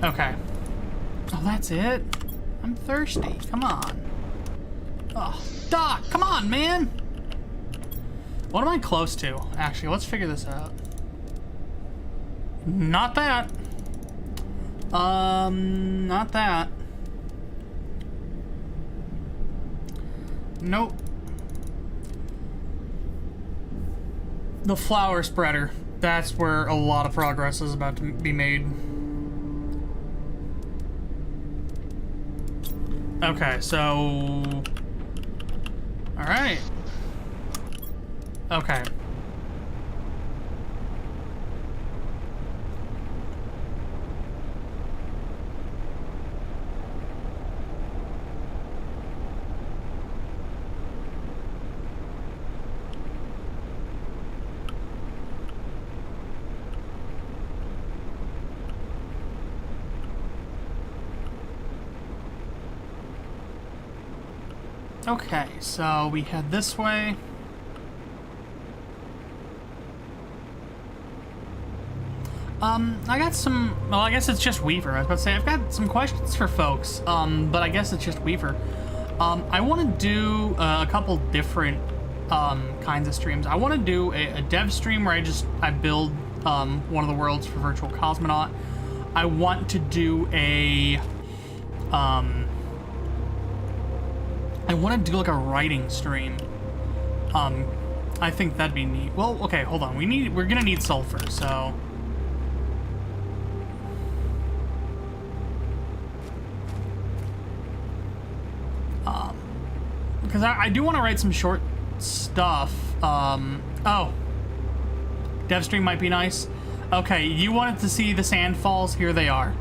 A: Okay. Oh, that's it? I'm thirsty. Come on. Oh, Doc, come on, man! What am I close to? Actually, let's figure this out. Not that. Not that. Nope. The flower spreader. That's where a lot of progress is about to be made. Okay, so... Alright. Okay. Okay, so we head this way. I got some, well, I guess it's just Weaver. I was about to say, I've got some questions for folks, but I guess it's just Weaver. I want to do a couple different kinds of streams. I want to do a dev stream where I build one of the worlds for Virtual Cosmonaut. I want to do a I want to do like a writing stream. I think that'd be neat. Well, okay, hold on. We're gonna need sulfur, so. Because I do want to write some short stuff. Oh. Dev stream might be nice. Okay, you wanted to see the sand falls? Here they are.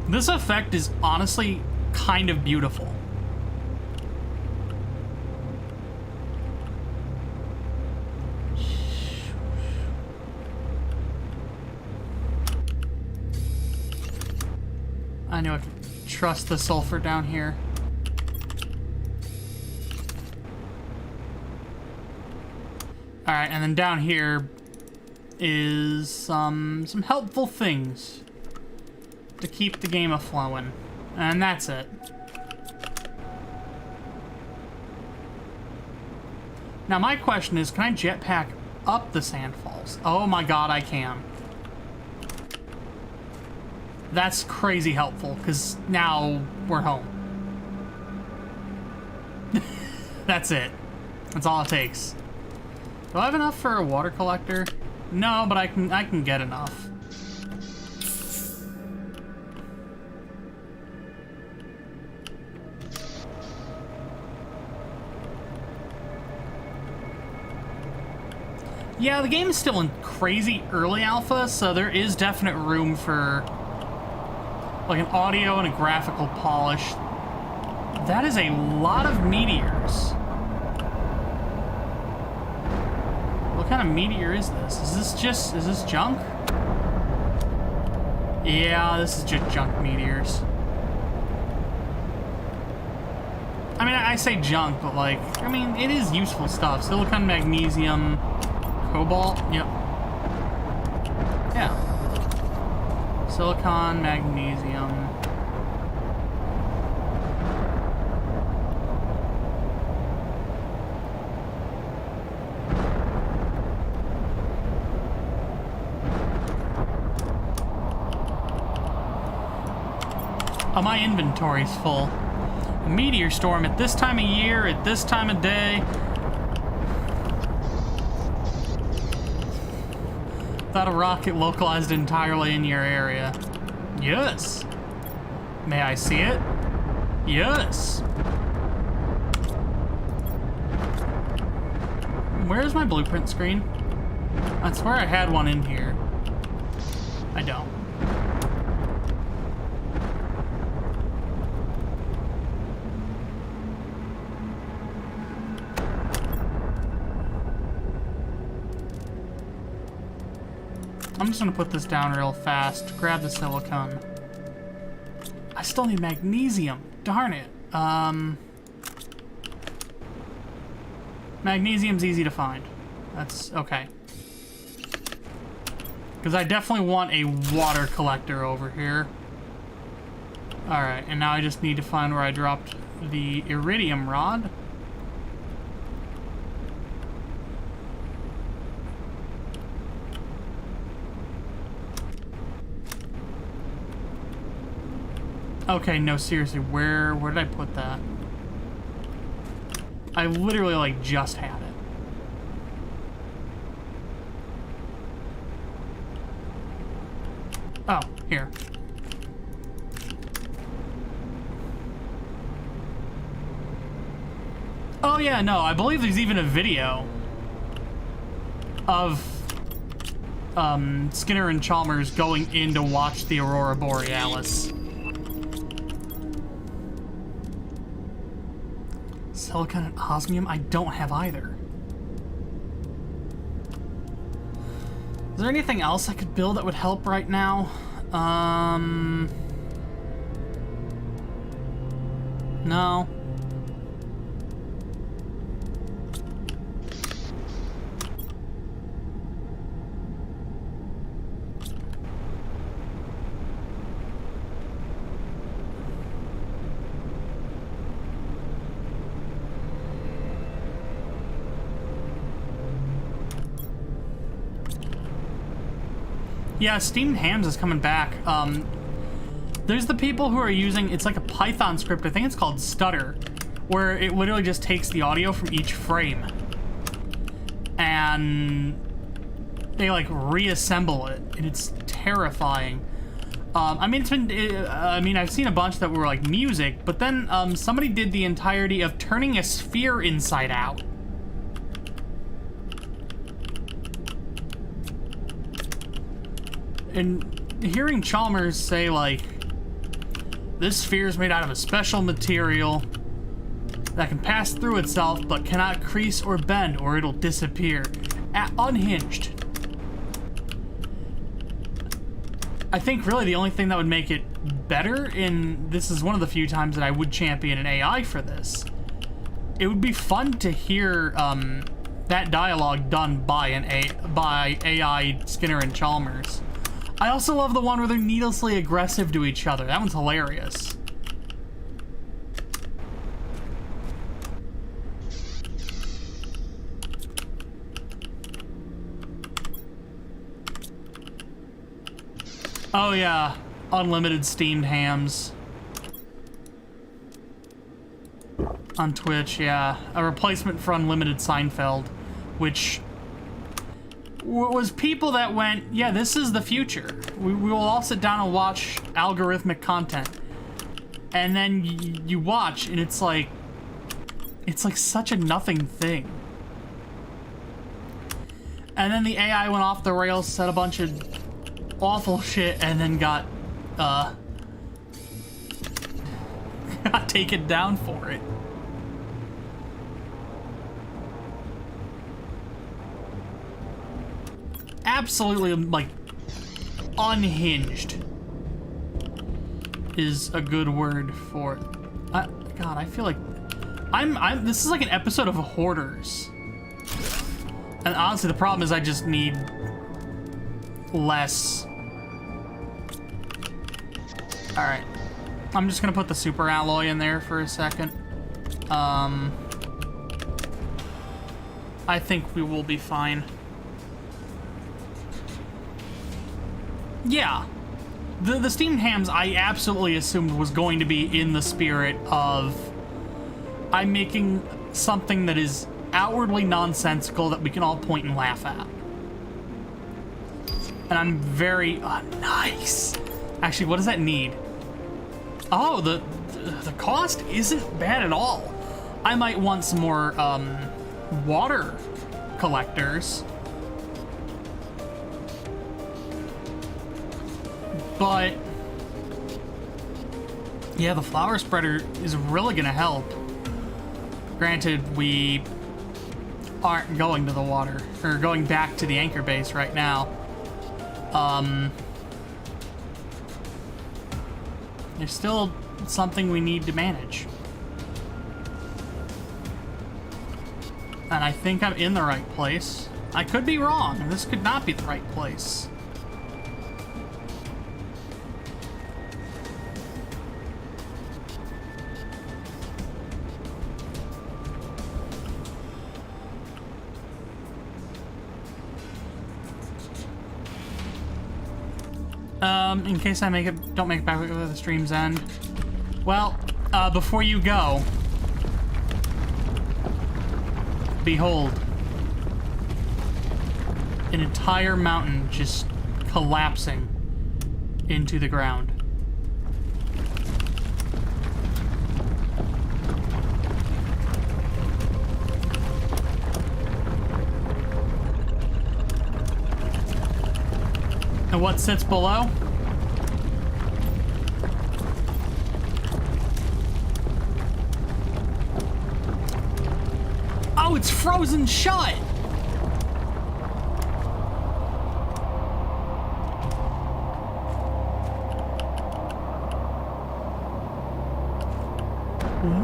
A: This effect is honestly kind of beautiful. I knew I could trust the sulfur down here. Alright, and then down here is some helpful things to keep the game a-flowing. And that's it. Now my question is, can I jetpack up the sandfalls? Oh my god, I can. That's crazy helpful, because now we're home. That's it. That's all it takes. Do I have enough for a water collector? No, but I can get enough. Yeah, the game is still in crazy early alpha, so there is definite room for like an audio and a graphical polish. That is a lot of meteors. What kind of meteor is this? Is this junk? Yeah, this is just junk meteors. I mean, I say junk, but like, I mean, it is useful stuff. Silicon, magnesium, cobalt, yep. Yeah. Silicon, magnesium. Oh, my inventory's full. A meteor storm at this time of year, at this time of day. Thought a rocket localized entirely in your area. Yes. May I see it? Yes. Where's my blueprint screen? I swear I had one in here. I don't. I'm just gonna put this down real fast. Grab the silicone. I still need magnesium. Darn it. Magnesium's easy to find. That's okay. Because I definitely want a water collector over here. Alright, and now I just need to find where I dropped the iridium rod. Okay, no, seriously, where did I put that? I literally, like, just had it. Oh, here. Oh, yeah, no, I believe there's even a video of Skinner and Chalmers going in to watch the Aurora Borealis. Silicon and osmium? I don't have either. Is there anything else I could build that would help right now? No. Yeah, steamed hams is coming back. There's the people who are using, it's like a Python script, I think it's called Stutter, where it literally just takes the audio from each frame and they like reassemble it, and it's terrifying. I mean, I've seen a bunch that were like music, but then somebody did the entirety of turning a sphere inside out. And hearing Chalmers say, like, this sphere is made out of a special material that can pass through itself but cannot crease or bend or it'll disappear. Unhinged. I think really the only thing that would make it better, and this is one of the few times that I would champion an AI for this, it would be fun to hear that dialogue done by AI Skinner and Chalmers. I also love the one where they're needlessly aggressive to each other. That one's hilarious. Oh yeah, unlimited steamed hams. On Twitch, yeah. A replacement for unlimited Seinfeld, which was people that went, yeah, this is the future. We will all sit down and watch algorithmic content. And then you watch, and it's like such a nothing thing. And then the AI went off the rails, said a bunch of awful shit, and then got taken down for it. Absolutely, like, unhinged is a good word for it. God, I feel like this is like an episode of Hoarders. And honestly, the problem is I just need less. Alright. I'm just gonna put the super alloy in there for a second. I think we will be fine. Yeah. The steamed hams I absolutely assumed was going to be in the spirit of I'm making something that is outwardly nonsensical that we can all point and laugh at. And I'm very... nice! Actually, what does that need? Oh, the cost isn't bad at all. I might want some more water collectors. But yeah, the flower spreader is really gonna help. Granted, we aren't going to the water, or going back to the anchor base right now. There's still something we need to manage. And I think I'm in the right place. I could be wrong. This could not be the right place. In case I don't make it back to the stream's end. Well, before you go, behold, an entire mountain just collapsing into the ground. And what sits below? Oh, it's frozen shut!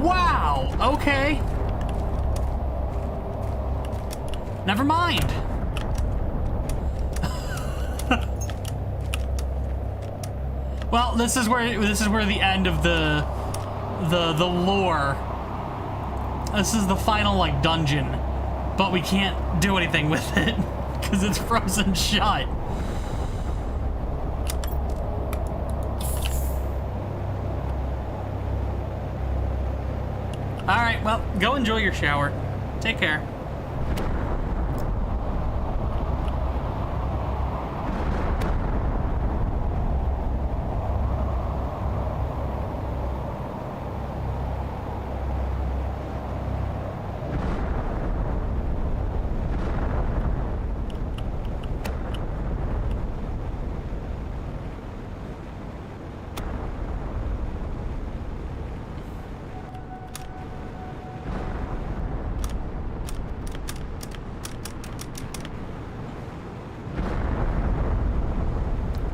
A: Wow! Okay. Never mind. Well, this is where the end of the lore. This is the final like dungeon, but we can't do anything with it because it's frozen shut. All right, well, go enjoy your shower. Take care.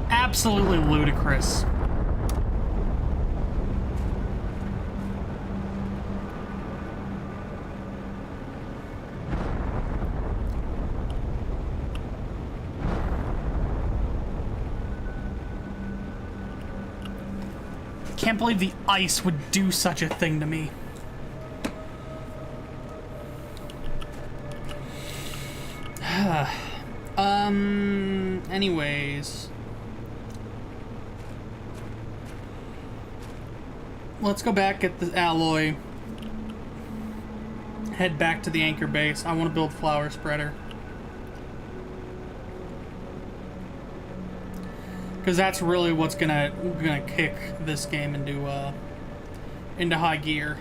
A: Absolutely ludicrous. Can't believe the ice would do such a thing to me. Anyways. Let's go back, get the alloy. Head back to the anchor base. I want to build flower spreader. Because that's really what's gonna kick this game into high gear.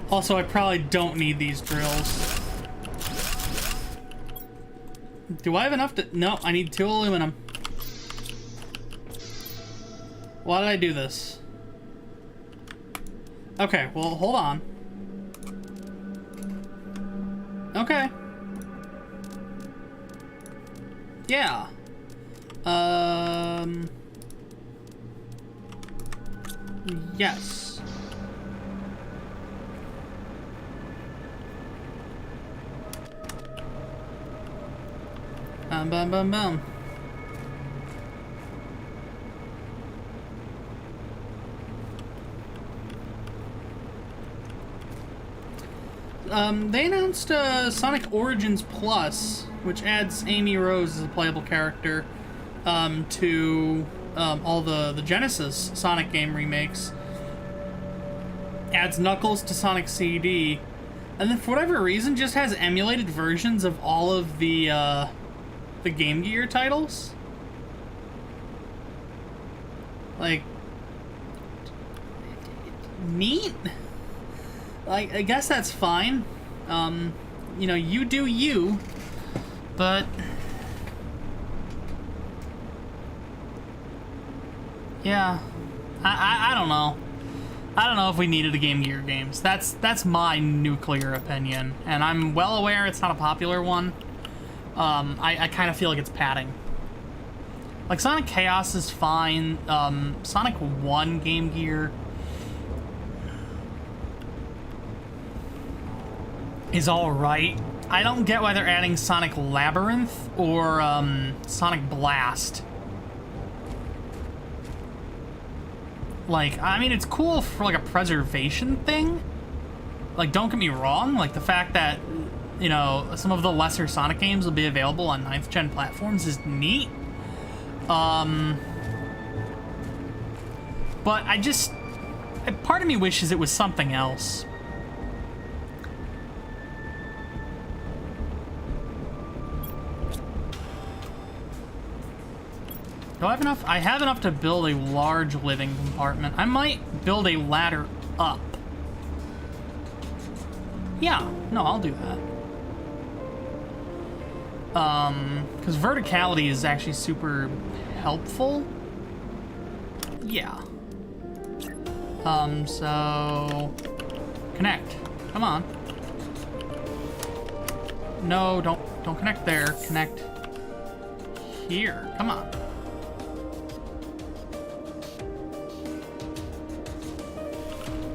A: Also, I probably don't need these drills. Do I have enough to... No, I need 2 aluminum. Why did I do this? Okay, well, hold on. Okay. Yeah. Yes. Bum, bum, bum. They announced Sonic Origins Plus, which adds Amy Rose as a playable character to all the Genesis Sonic game remakes. Adds Knuckles to Sonic CD, and then for whatever reason just has emulated versions of all of the Game Gear titles. Like, neat. Like, I guess that's fine. You know, you do you, but yeah, I don't know. I don't know if we needed a Game Gear games. That's my nuclear opinion, and I'm well aware it's not a popular one. I kind of feel like it's padding. Like, Sonic Chaos is fine. Sonic 1 Game Gear is alright. I don't get why they're adding Sonic Labyrinth or Sonic Blast. Like, I mean, it's cool for, like, a preservation thing. Like, don't get me wrong. Like, the fact that, you know, some of the lesser Sonic games will be available on 9th gen platforms is neat. But I just... part of me wishes it was something else. Do I have enough? I have enough to build a large living compartment. I might build a ladder up. Yeah, no, I'll do that. Because verticality is actually super helpful. Yeah. So... connect. Come on. No, don't connect there. Connect here. Come on.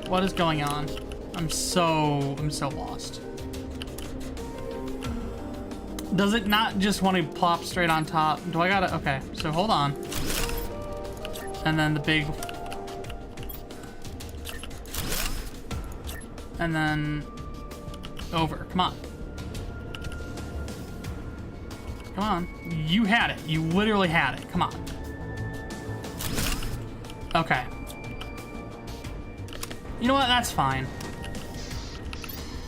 A: What is going on? I'm so lost. Does it not just want to plop straight on top? Do I gotta... okay, so hold on. And then the big... and then... over. Come on. Come on. You had it. You literally had it. Come on. Okay. You know what? That's fine.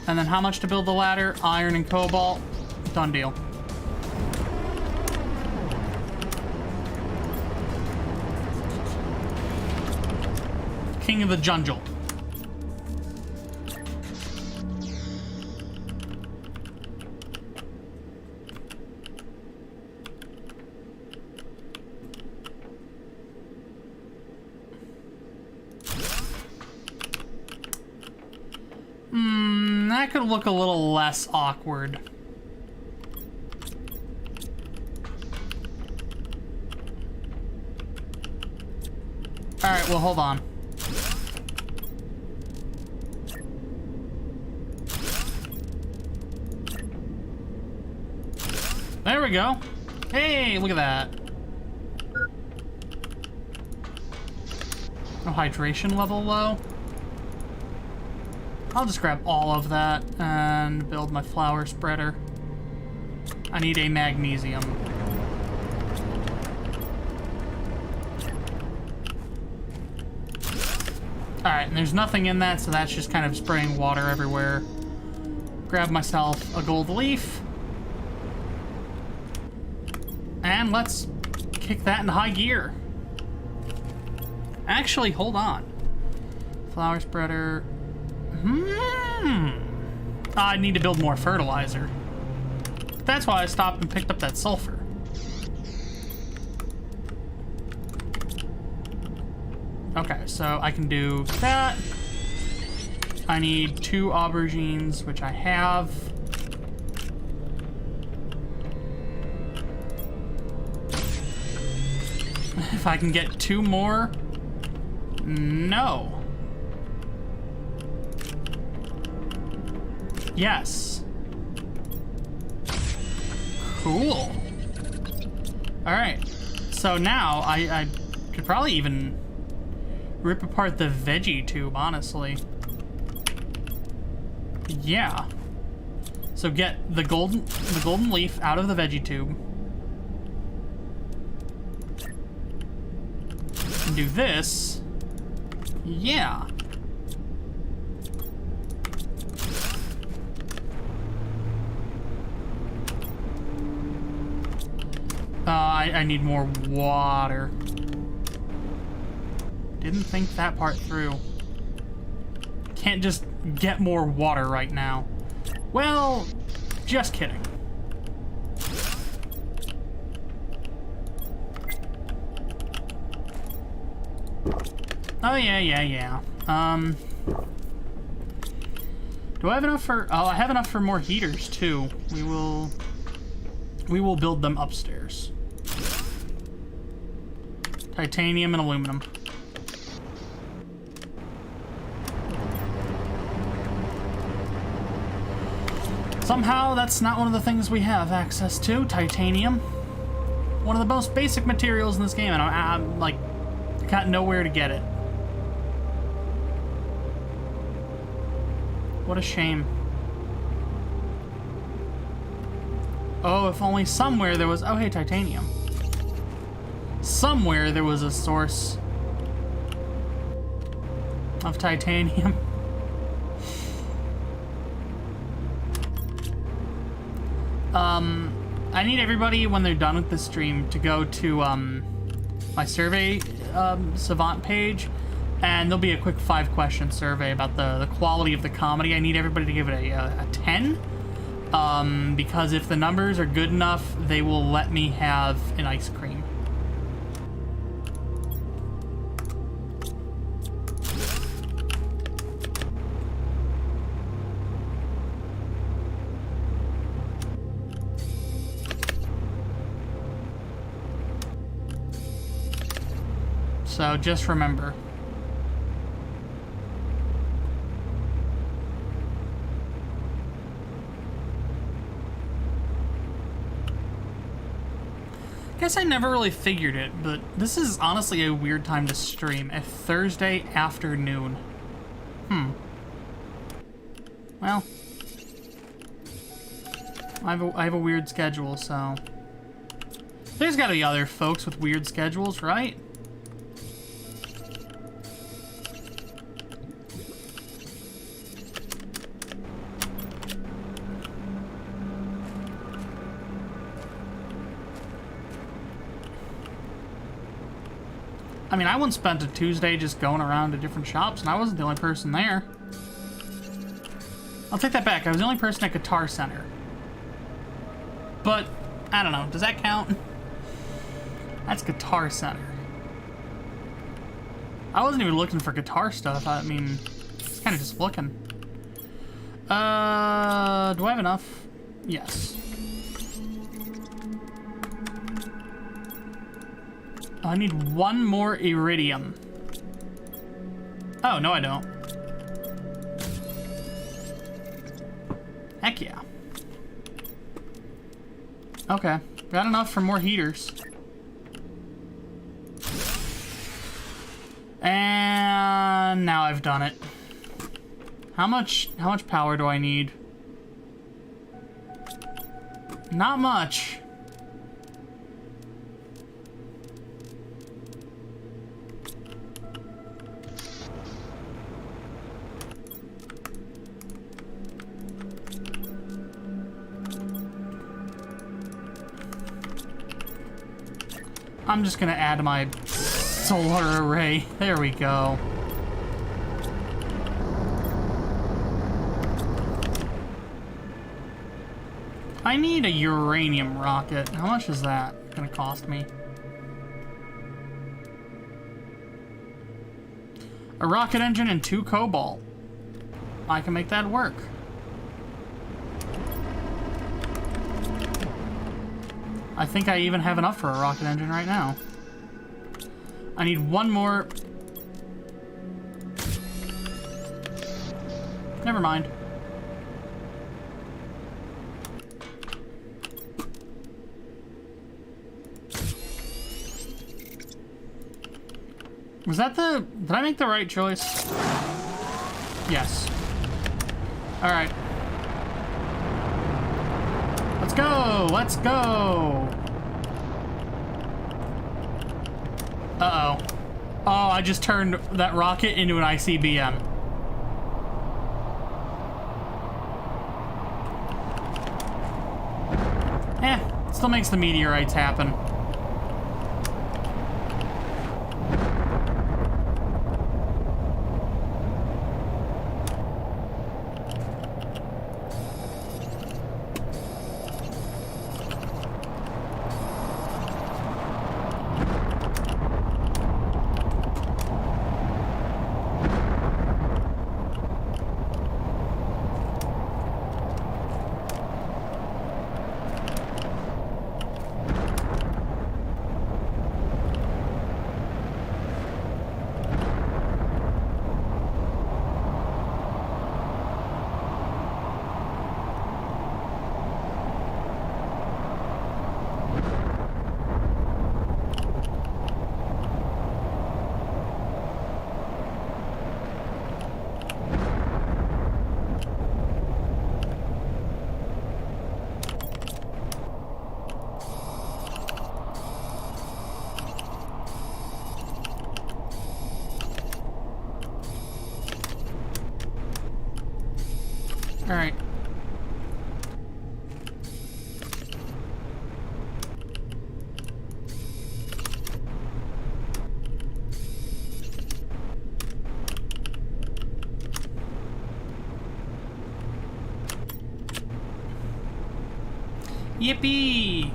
A: And then how much to build the ladder? Iron and cobalt. Done deal. King of the Jungle. That could look a little less awkward. Alright, well, hold on. There we go. Hey, look at that. No hydration level low. I'll just grab all of that and build my flower spreader. I need a magnesium. Alright, and there's nothing in that, so that's just kind of spraying water everywhere. Grab myself a gold leaf. And let's kick that into high gear. Actually, hold on. Flower spreader. I need to build more fertilizer. That's why I stopped and picked up that sulfur. Okay, so I can do that. I need 2 aubergines, which I have. If I can get 2 more. No. Yes. Cool. Alright. So now I could probably even rip apart the veggie tube, honestly. Yeah. So get the golden leaf out of the veggie tube. And do this. Yeah. I need more water. Didn't think that part through. Can't just get more water right now. Well, just kidding. Oh, yeah. Do I have enough for... Oh, I have enough for more heaters, too. We will build them upstairs. Titanium and aluminum. Somehow, that's not one of the things we have access to. Titanium. One of the most basic materials in this game, and I'm like, got nowhere to get it. What a shame. Oh, if only somewhere there was... Oh, hey, titanium. Somewhere there was a source of titanium. I need everybody, when they're done with the stream, to go to my survey Savant page, and there'll be a quick 5-question survey about the quality of the comedy. I need everybody to give it a 10, because if the numbers are good enough, they will let me have an ice cream. So just remember. Guess I never really figured it, but this is honestly a weird time to stream. A Thursday afternoon. Well, I have a weird schedule, so there's got to be other folks with weird schedules, right? I mean, I once spent a Tuesday just going around to different shops, and I wasn't the only person there. I'll take that back. I was the only person at Guitar Center. But, I don't know. Does that count? That's Guitar Center. I wasn't even looking for guitar stuff. I mean, it's kind of just looking. Do I have enough? Yes. I need one more iridium. Oh, no I don't. Heck yeah. Okay, got enough for more heaters. And now I've done it. How much power do I need? Not much. I'm just gonna add my solar array. There we go. I need a uranium rocket. How much is that gonna cost me? A rocket engine and 2 cobalt. I can make that work. I think I even have enough for a rocket engine right now. I need one more. Never mind. Was that the... Did I make the right choice? Yes. Alright. Let's go! Let's go! Uh-oh. Oh, I just turned that rocket into an ICBM. Still makes the meteorites happen. All right. Yippee!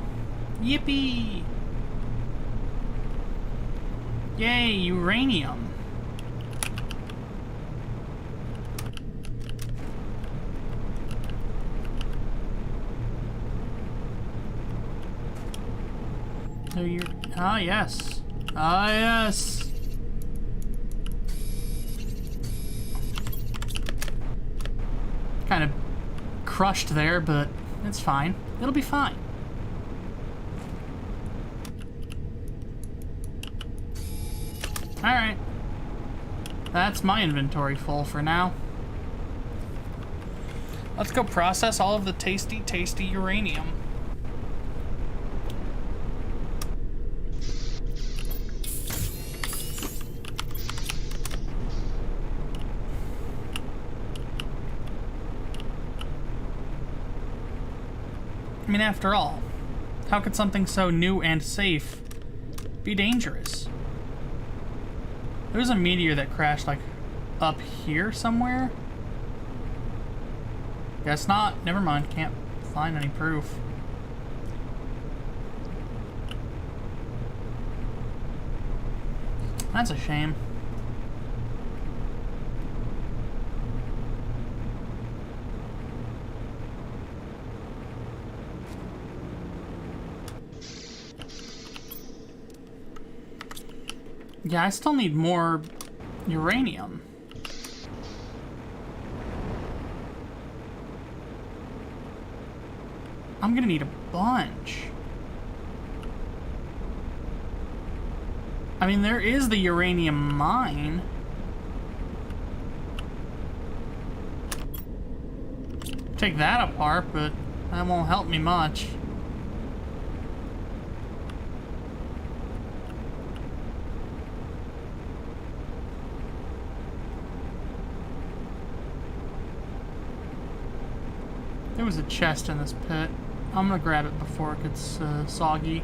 A: Yippee! Yay, uranium. So you're... Ah, yes. Ah, yes. Kind of crushed there, but it's fine. It'll be fine. Alright. That's my inventory full for now. Let's go process all of the tasty, tasty uranium. I mean, after all, how could something so new and safe be dangerous? There was a meteor that crashed, like, up here somewhere? Guess not. Never mind. Can't find any proof. That's a shame. Yeah, I still need more uranium. I'm gonna need a bunch. I mean, there is the uranium mine. Take that apart, but that won't help me much. There was a chest in this pit. I'm gonna grab it before it gets soggy.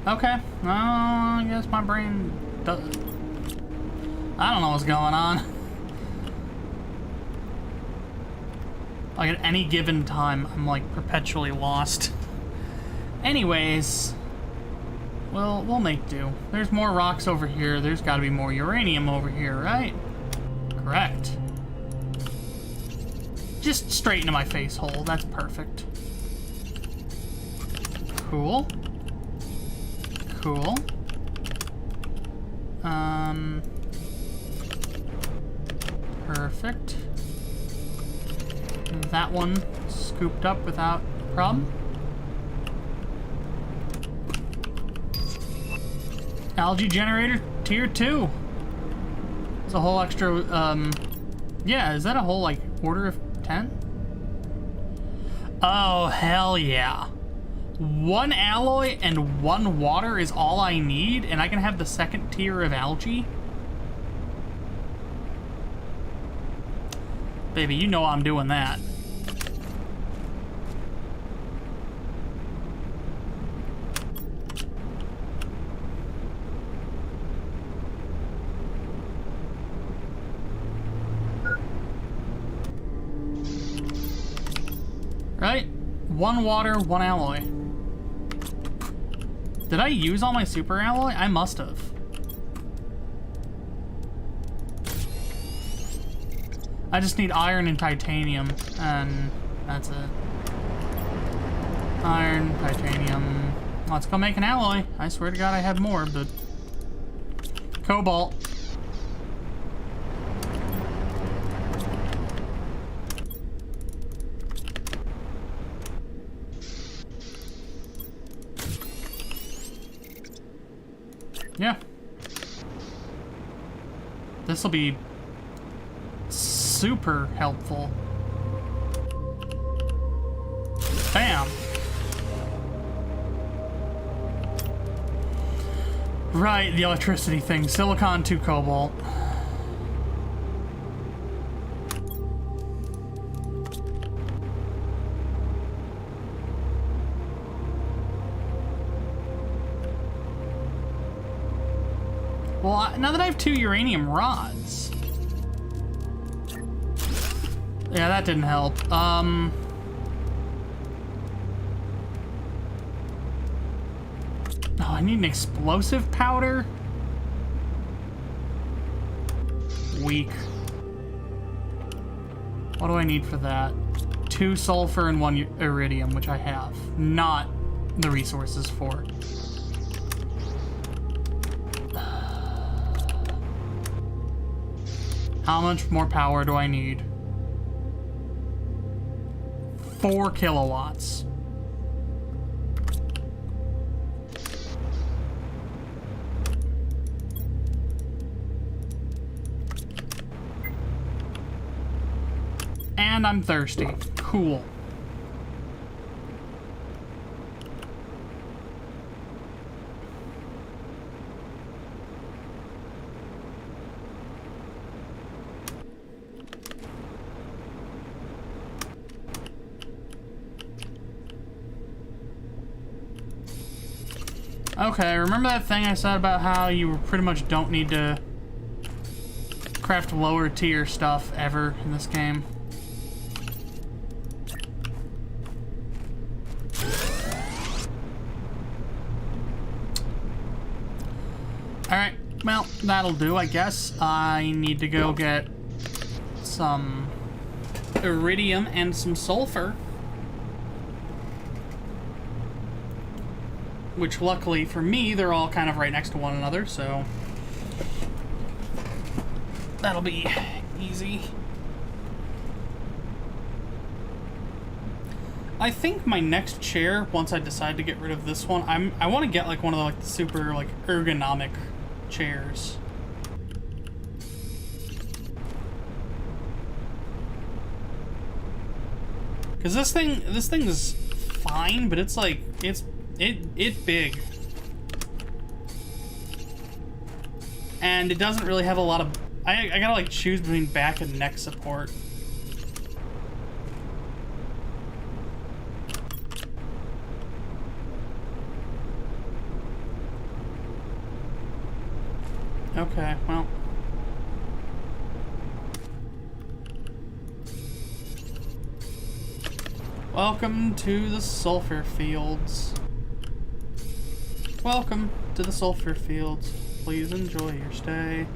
A: Okay. I guess my brain does. I don't know what's going on. Like at any given time, I'm like perpetually lost. Anyways. Well, we'll make do. There's more rocks over here. There's got to be more uranium over here, right? Correct. Just straight into my face hole. That's perfect. Cool. Cool. Perfect. That one scooped up without problem. Algae generator tier 2. It's a whole extra, yeah, is that a whole, like, order of 10? Oh, hell yeah. 1 alloy and 1 water is all I need, and I can have the second tier of algae? Baby, you know I'm doing that. Right? 1 water, 1 alloy. Did I use all my super alloy? I must have. I just need iron and titanium, and that's it. Iron, titanium. Let's go make an alloy. I swear to God I had more, but... Cobalt. Yeah. This'll be super helpful. Bam. Right, the electricity thing. Silicon to cobalt. Well, now that I have 2 uranium rods. Yeah, that didn't help. Oh, I need an explosive powder? Weak. What do I need for that? 2 sulfur and 1 iridium, which I have. Not the resources for. How much more power do I need? 4 kilowatts. And I'm thirsty. Cool. Okay, remember that thing I said about how you pretty much don't need to craft lower tier stuff ever in this game? Alright, well, that'll do, I guess. I need to go get some iridium and some sulfur. Which, luckily for me, they're all kind of right next to one another, so that'll be easy. I think my next chair, once I decide to get rid of this one, I want to get like one of the like super like ergonomic chairs. Because this thing is fine, but it's like it's big. And it doesn't really have a lot of... I gotta like choose between back and neck support. Okay, well. Welcome to the sulfur fields. Welcome to the sulfur fields. Please enjoy your stay.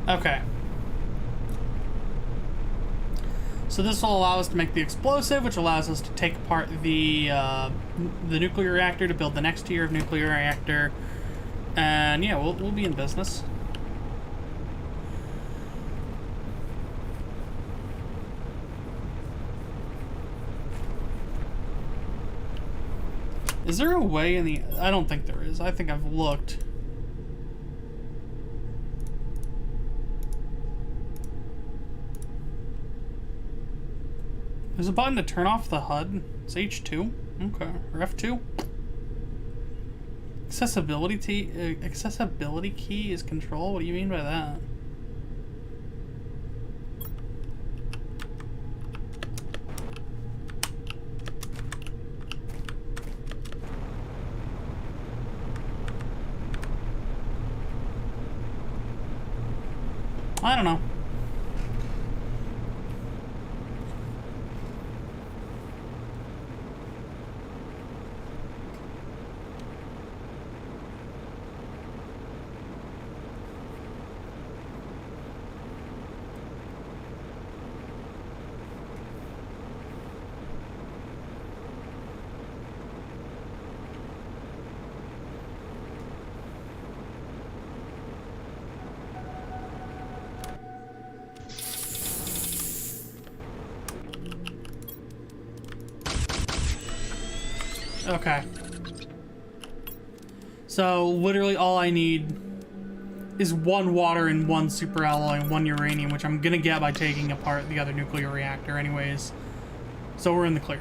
A: Okay. So this will allow us to make the explosive, which allows us to take apart the nuclear reactor to build the next tier of nuclear reactor. And yeah, we'll be in business. Is there a way in the... I don't think there is. I think I've looked. There's a button to turn off the HUD. It's H2. Okay. Or F2. Accessibility key is control? What do you mean by that? I don't know. Okay. So, literally all I need is 1 water and 1 super alloy and 1 uranium, which I'm gonna get by taking apart the other nuclear reactor anyways. So we're in the clear.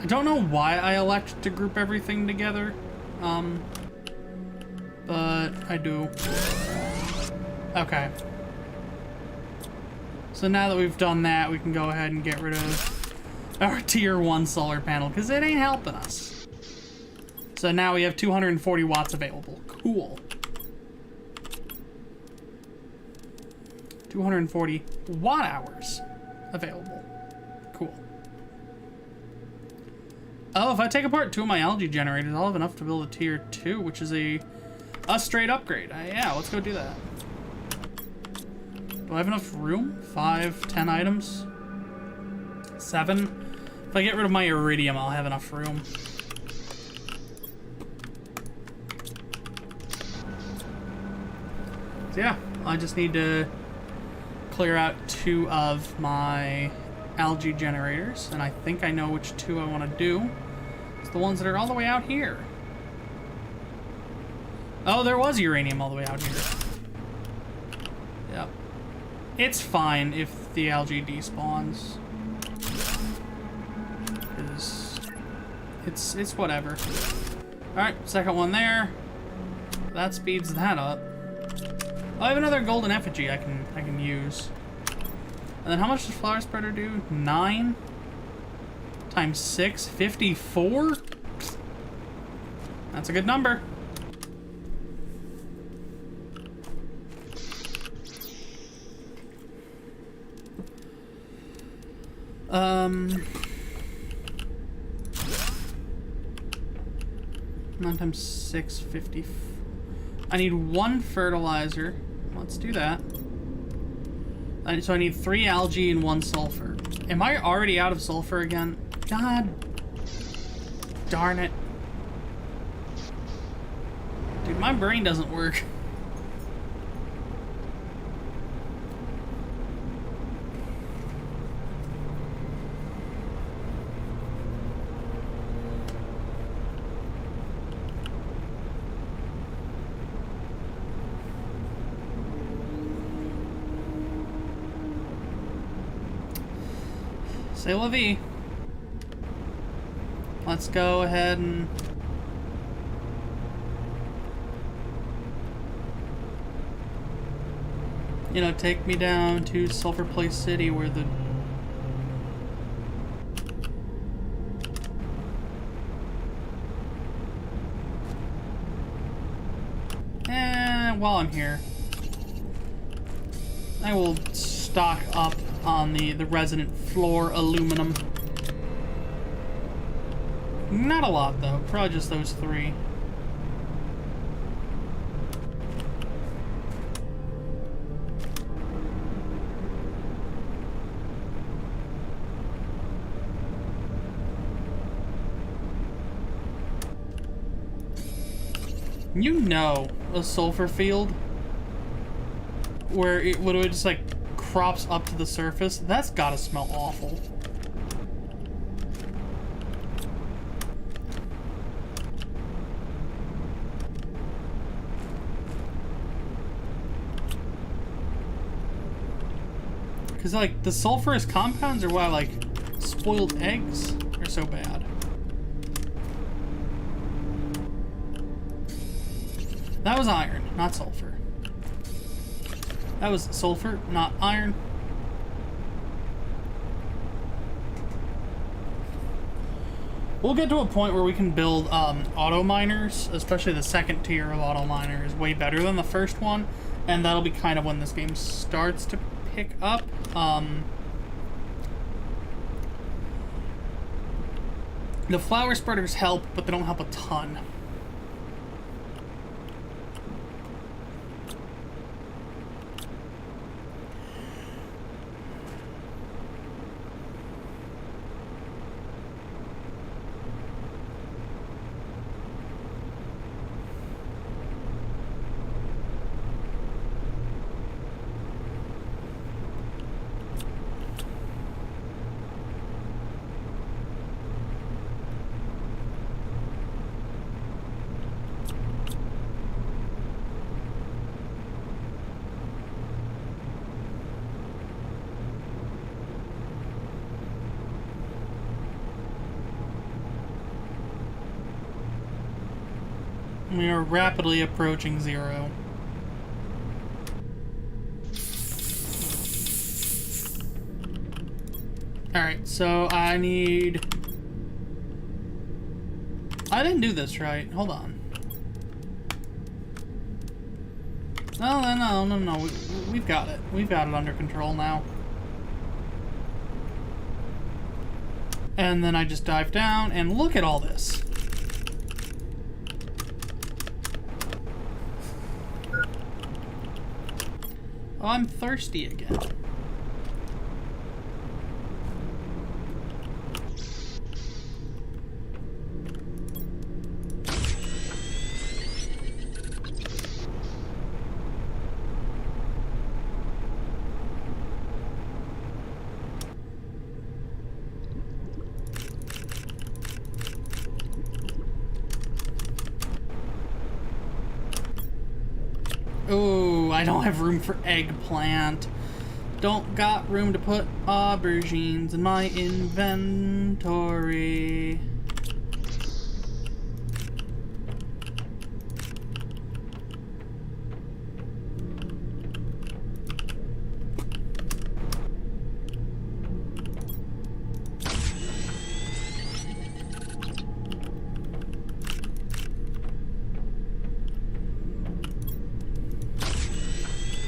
A: I don't know why I elect to group everything together, but I do. Okay. So now that we've done that, we can go ahead and get rid of our tier 1 solar panel, because it ain't helping us. So now we have 240 watts available. Cool. 240 watt hours available. Cool. Oh, if I take apart 2 of my algae generators, I'll have enough to build a tier 2, which is a straight upgrade. Yeah, let's go do that. Do I have enough room? 5, 10 items? 7? If I get rid of my iridium, I'll have enough room. So yeah, I just need to clear out 2 of my algae generators, and I think I know which 2 I want to do. It's the ones that are all the way out here. Oh, there was uranium all the way out here. Yep. It's fine if the algae despawns. It's whatever. Alright, second one there. That speeds that up. I have another golden effigy I can use. And then how much does flower spreader do? 9 times 6, 54? That's a good number. Nine times 6, 50. I need 1 fertilizer. Let's do that. So I need 3 algae and 1 sulfur. Am I already out of sulfur again? God darn it. Dude, my brain doesn't work. C'est la vie. Let's go ahead and take me down to Sulphur Place City where the while I'm here, I will stock up on the resonant floor aluminum. Not a lot, though. Probably just those 3. You know, a sulfur field where it literally just like crops up to the surface, that's gotta smell awful. Because like the sulfurous compounds are why like spoiled eggs are so bad. That was iron, not sulfur. That was sulfur, not iron. We'll get to a point where we can build auto miners, especially the second tier of auto miner is way better than the first one, and that'll be kind of when this game starts to pick up. The flower spreaders help, but they don't help a ton. We are rapidly approaching 0. Alright, so I didn't do this right. Hold on. No. We've got it. We've got it under control now. And then I just dive down, and look at all this. Oh, I'm thirsty again. Ooh, I don't have room for eggplant. Don't got room to put aubergines in my inventory.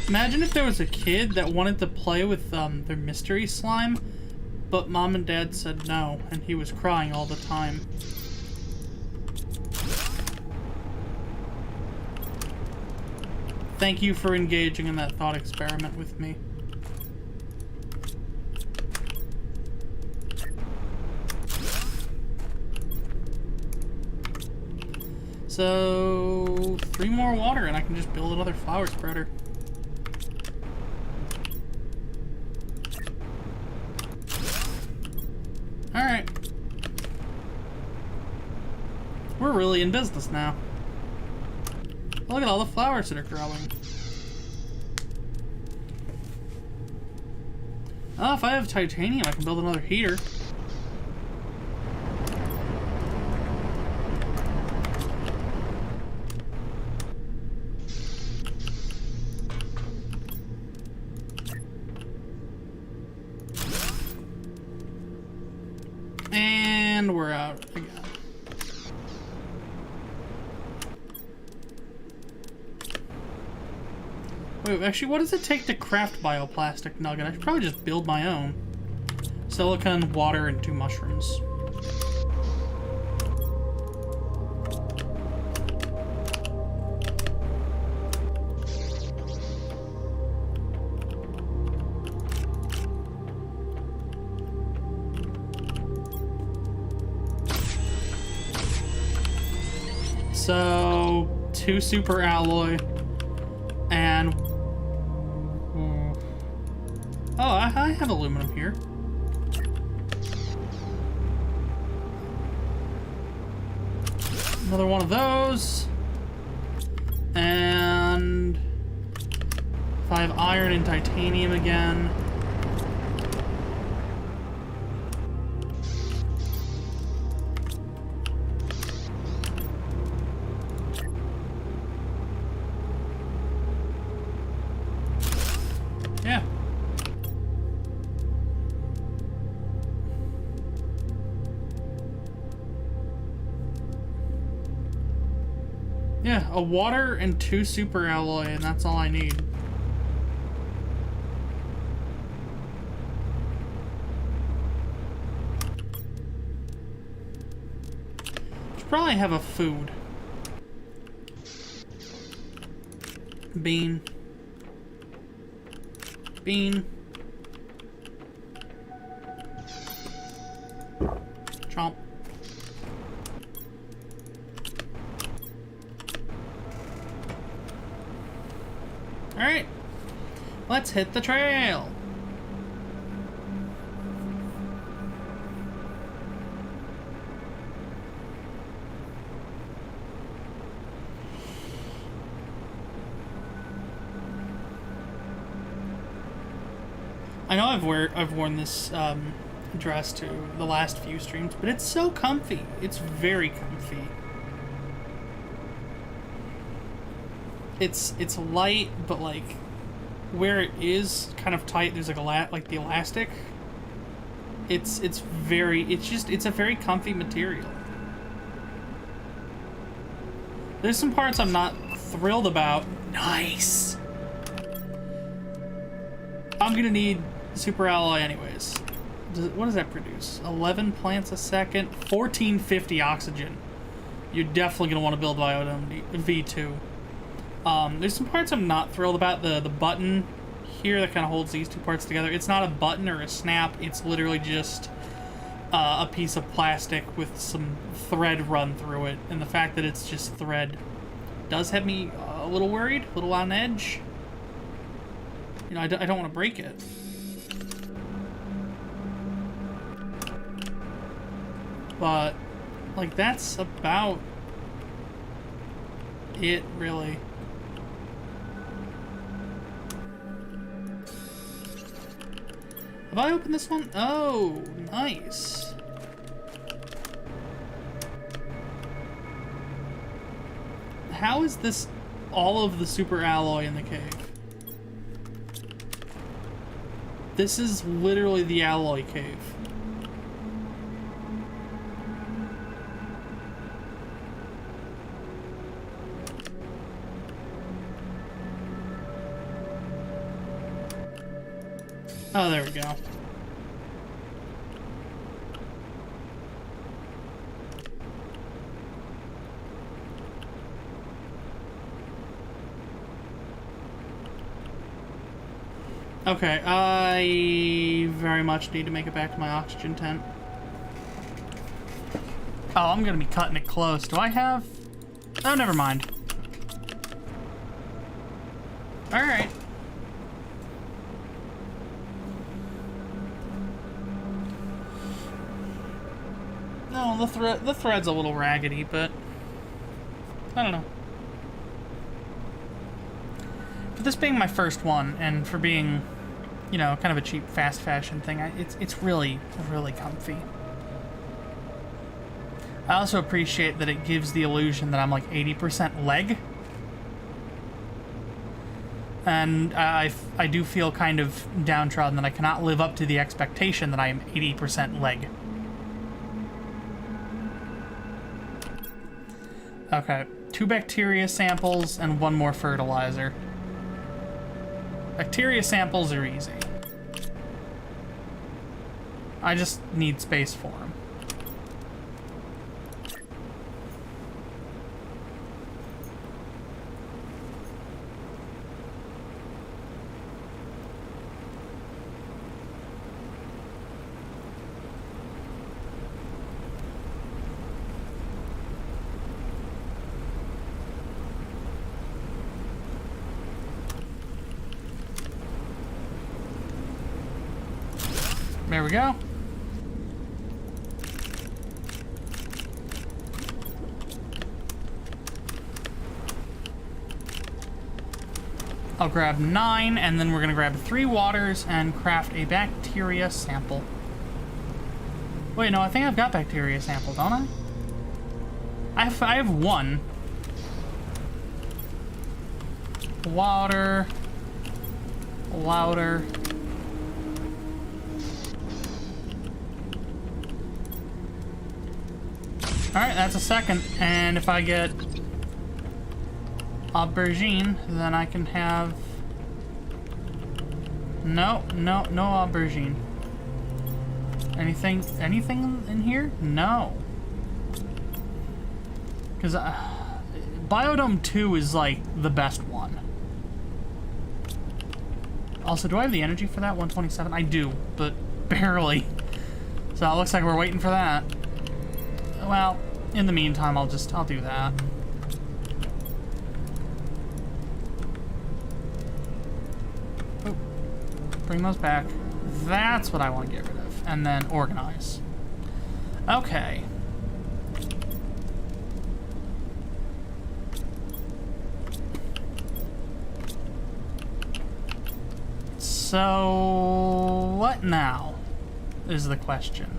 A: Imagine if there was a kid that wanted to play with their mystery slime, but mom and dad said no, and he was crying all the time. Thank you for engaging in that thought experiment with me. So, 3 more water and I can just build another flower spreader. Alright. We're really in business now. Look at all the flowers that are growing. Oh, if I have titanium, I can build another heater. And we're out again. Wait, actually, what does it take to craft bioplastic nugget? I should probably just build my own. Silicon, water, and 2 mushrooms. So, 2 super alloy, and... Oh, I have aluminum here. Another one of those. And... 5 iron and titanium again. Yeah. Yeah, a water and 2 super alloy, and that's all I need. Should probably have a food. Bean. Bean. Chomp. Alright. Let's hit the trail. I know I've worn this dress to the last few streams, but it's so comfy. It's very comfy. It's light, but like where it is kind of tight, there's like the elastic. It's a very comfy material. There's some parts I'm not thrilled about. Nice. I'm gonna need super alloy anyways. What does that produce? 11 plants a second, 1450 oxygen. You're definitely gonna want to build biodome V2. There's some parts I'm not thrilled about. The button here that kind of holds these 2 parts together. It's not a button or a snap. It's literally just a piece of plastic with some thread run through it. And the fact that it's just thread does have me a little worried, a little on edge. You know, I don't want to break it. But, like, that's about it, really. Have I opened this one? Oh, nice. How is this all of the super alloy in the cave? This is literally the alloy cave. Oh, there we go. Okay, I very much need to make it back to my oxygen tent. Oh, I'm gonna be cutting it close. Do I have... Oh, never mind. Alright. No, the thread's a little raggedy, but... I don't know. For this being my first one, and for being, you know, kind of a cheap fast fashion thing, it's really, really comfy. I also appreciate that it gives the illusion that I'm like 80% leg. And I do feel kind of downtrodden that I cannot live up to the expectation that I am 80% leg. Okay, 2 bacteria samples and 1 more fertilizer. Bacteria samples are easy. I just need space for them. There we go. I'll grab 9, and then we're gonna grab 3 waters and craft a bacteria sample. Wait, no, I think I've got bacteria sample, don't I? I have 1. Water. Louder. Alright, that's a second. And if I get aubergine, then I can have... No aubergine. Anything in here? No. Because biodome 2 is like the best one. Also, do I have the energy for that? 127? I do, but barely. So it looks like we're waiting for that. Well, in the meantime, I'll do that. Oh, bring those back. That's what I want to get rid of. And then organize. Okay. So, what now is the question.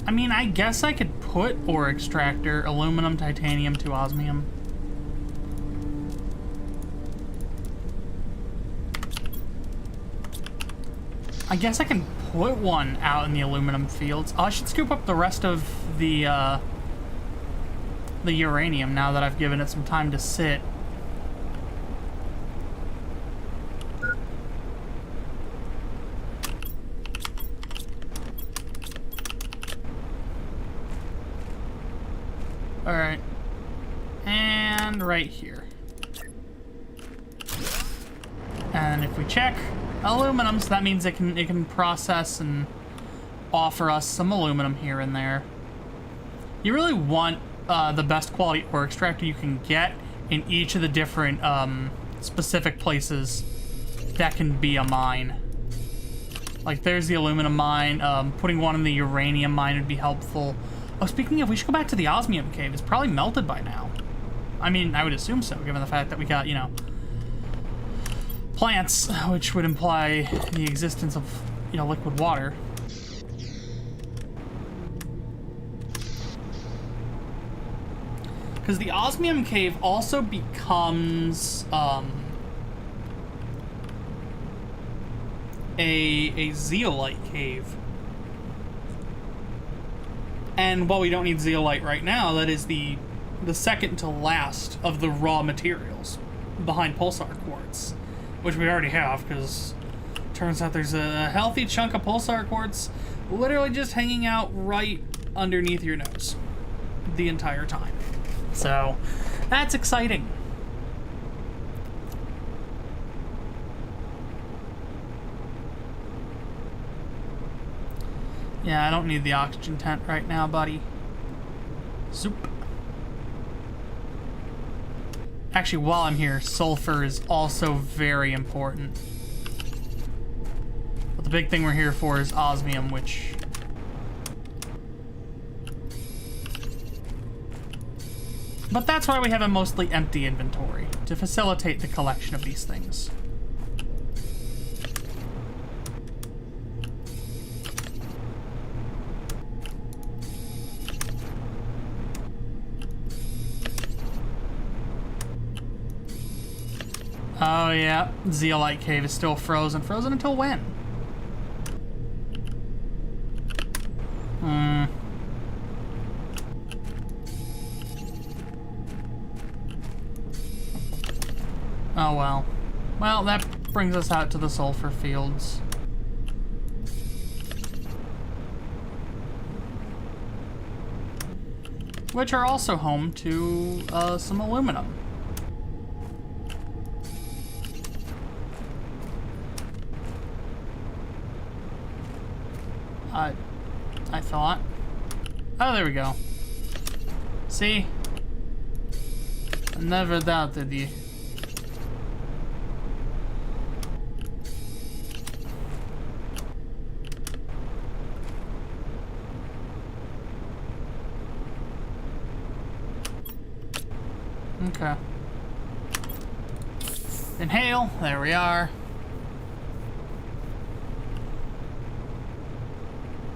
A: I mean, I guess I could put ore extractor, aluminum, titanium to osmium. I guess I can put one out in the aluminum fields. Oh, I should scoop up the rest of the uranium now that I've given it some time to sit. Alright. And right here. And if we check aluminum, so that means it can process and offer us some aluminum here and there. You really want the best quality ore extractor you can get in each of the different specific places that can be a mine. Like there's the aluminum mine, putting one in the uranium mine would be helpful. Oh, speaking of, we should go back to the osmium cave. It's probably melted by now. I mean, I would assume so, given the fact that we got, you know, plants, which would imply the existence of, you know, liquid water. Because the osmium cave also becomes a zeolite cave. And while we don't need zeolite right now, that is the second to last of the raw materials behind pulsar quartz, which we already have, because turns out there's a healthy chunk of pulsar quartz literally just hanging out right underneath your nose the entire time. So that's exciting. Yeah, I don't need the oxygen tent right now, buddy. Zoop. Actually, while I'm here, sulfur is also very important. But the big thing we're here for is osmium, which... But that's why we have a mostly empty inventory, to facilitate the collection of these things. Oh yeah, Zeolite Cave is still frozen. Frozen until when? Oh well. Well, that brings us out to the sulfur fields. Which are also home to some aluminum. I thought. Oh, there we go. See? I never doubted you. Okay. Inhale. There we are.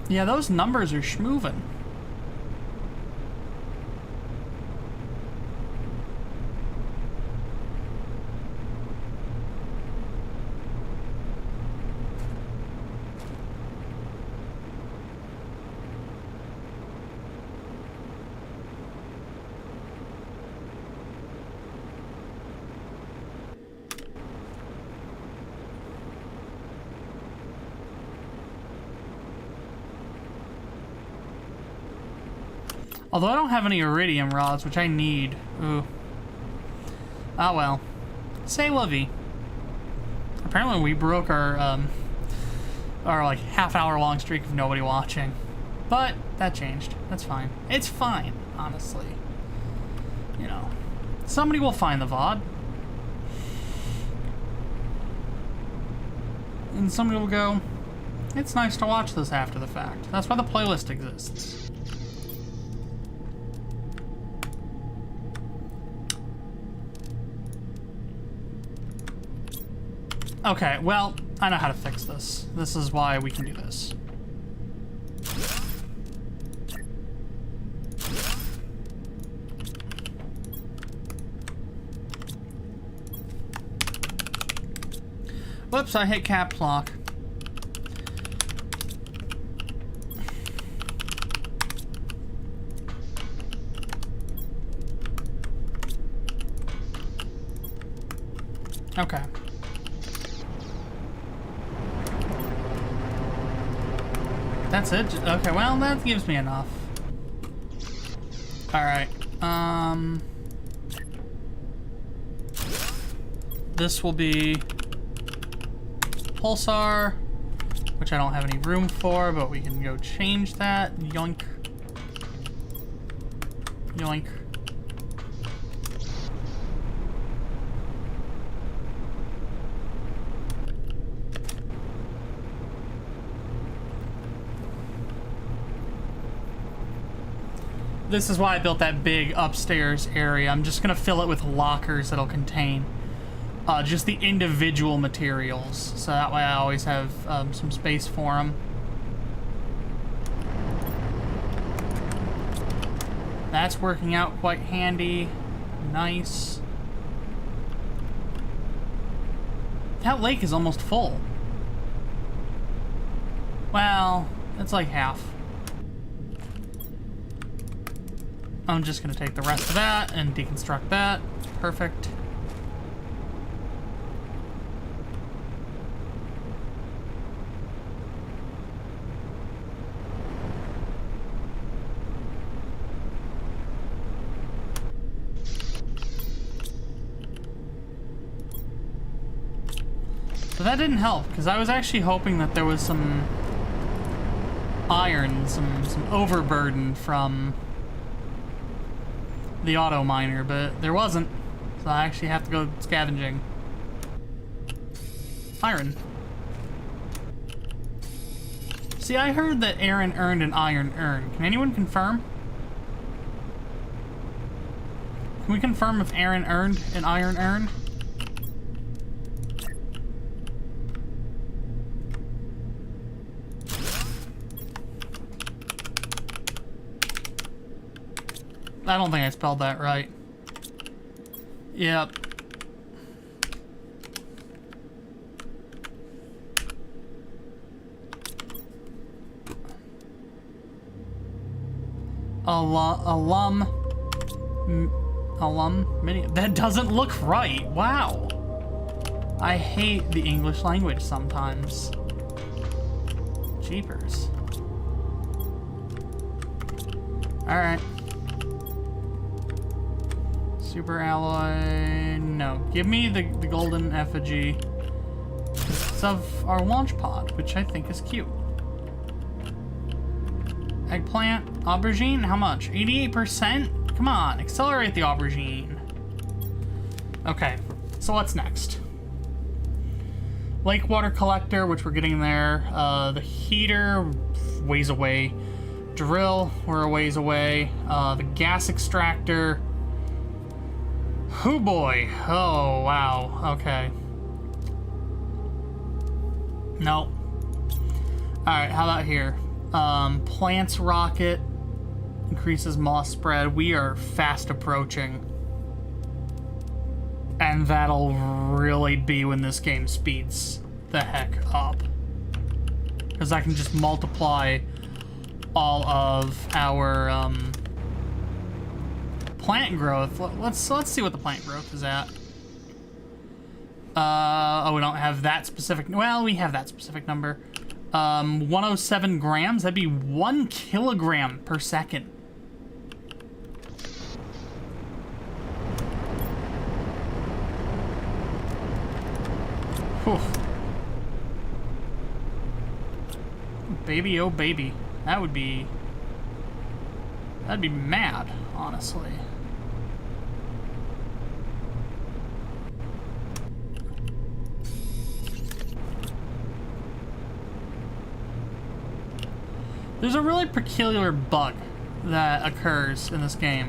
A: Yeah, those numbers are schmoovin'. Although I don't have any iridium rods, which I need. Ooh. Ah well. C'est la vie. Apparently we broke our like half-hour long streak of nobody watching. But that changed. That's fine. It's fine, honestly. You know. Somebody will find the VOD. And somebody will go, it's nice to watch this after the fact. That's why the playlist exists. Okay, well, I know how to fix this. This is why we can do this. Whoops, I hit caps lock. Okay. That's it? Okay, well, that gives me enough. Alright, this will be pulsar, which I don't have any room for, but we can go change that. Yoink. Yoink. This is why I built that big upstairs area. I'm just gonna fill it with lockers that'll contain just the individual materials. So that way I always have some space for them. That's working out quite handy. Nice. That lake is almost full. Well, it's like half. I'm just gonna take the rest of that and deconstruct that. Perfect. So that didn't help, because I was actually hoping that there was some iron, some overburden from the auto miner, but there wasn't, so I actually have to go scavenging. Iron. See, I heard that Aaron earned an iron urn. Can anyone confirm? Can we confirm if Aaron earned an iron urn? I don't think I spelled that right. Yep. Alum mini. That doesn't look right. Wow. I hate the English language sometimes. Jeepers. Alright. Super alloy. No. Give me the golden effigy. It's of our launch pod, which I think is cute. Eggplant. Aubergine? How much? 88%? Come on. Accelerate the aubergine. Okay. So what's next? Lake water collector, which we're getting there. The heater, ways away. Drill, we're a ways away. The gas extractor. Oh boy. Oh, wow. Okay. Nope. Alright, how about here? Plants rocket. Increases moss spread. We are fast approaching. And that'll really be when this game speeds the heck up. Because I can just multiply all of our plant growth. Let's see what the plant growth is at. Oh, we don't have that specific. Well, we have that specific number. 107 grams. That'd be 1 kilogram per second. Whew. Baby, oh baby. That'd be mad, honestly. There's a really peculiar bug that occurs in this game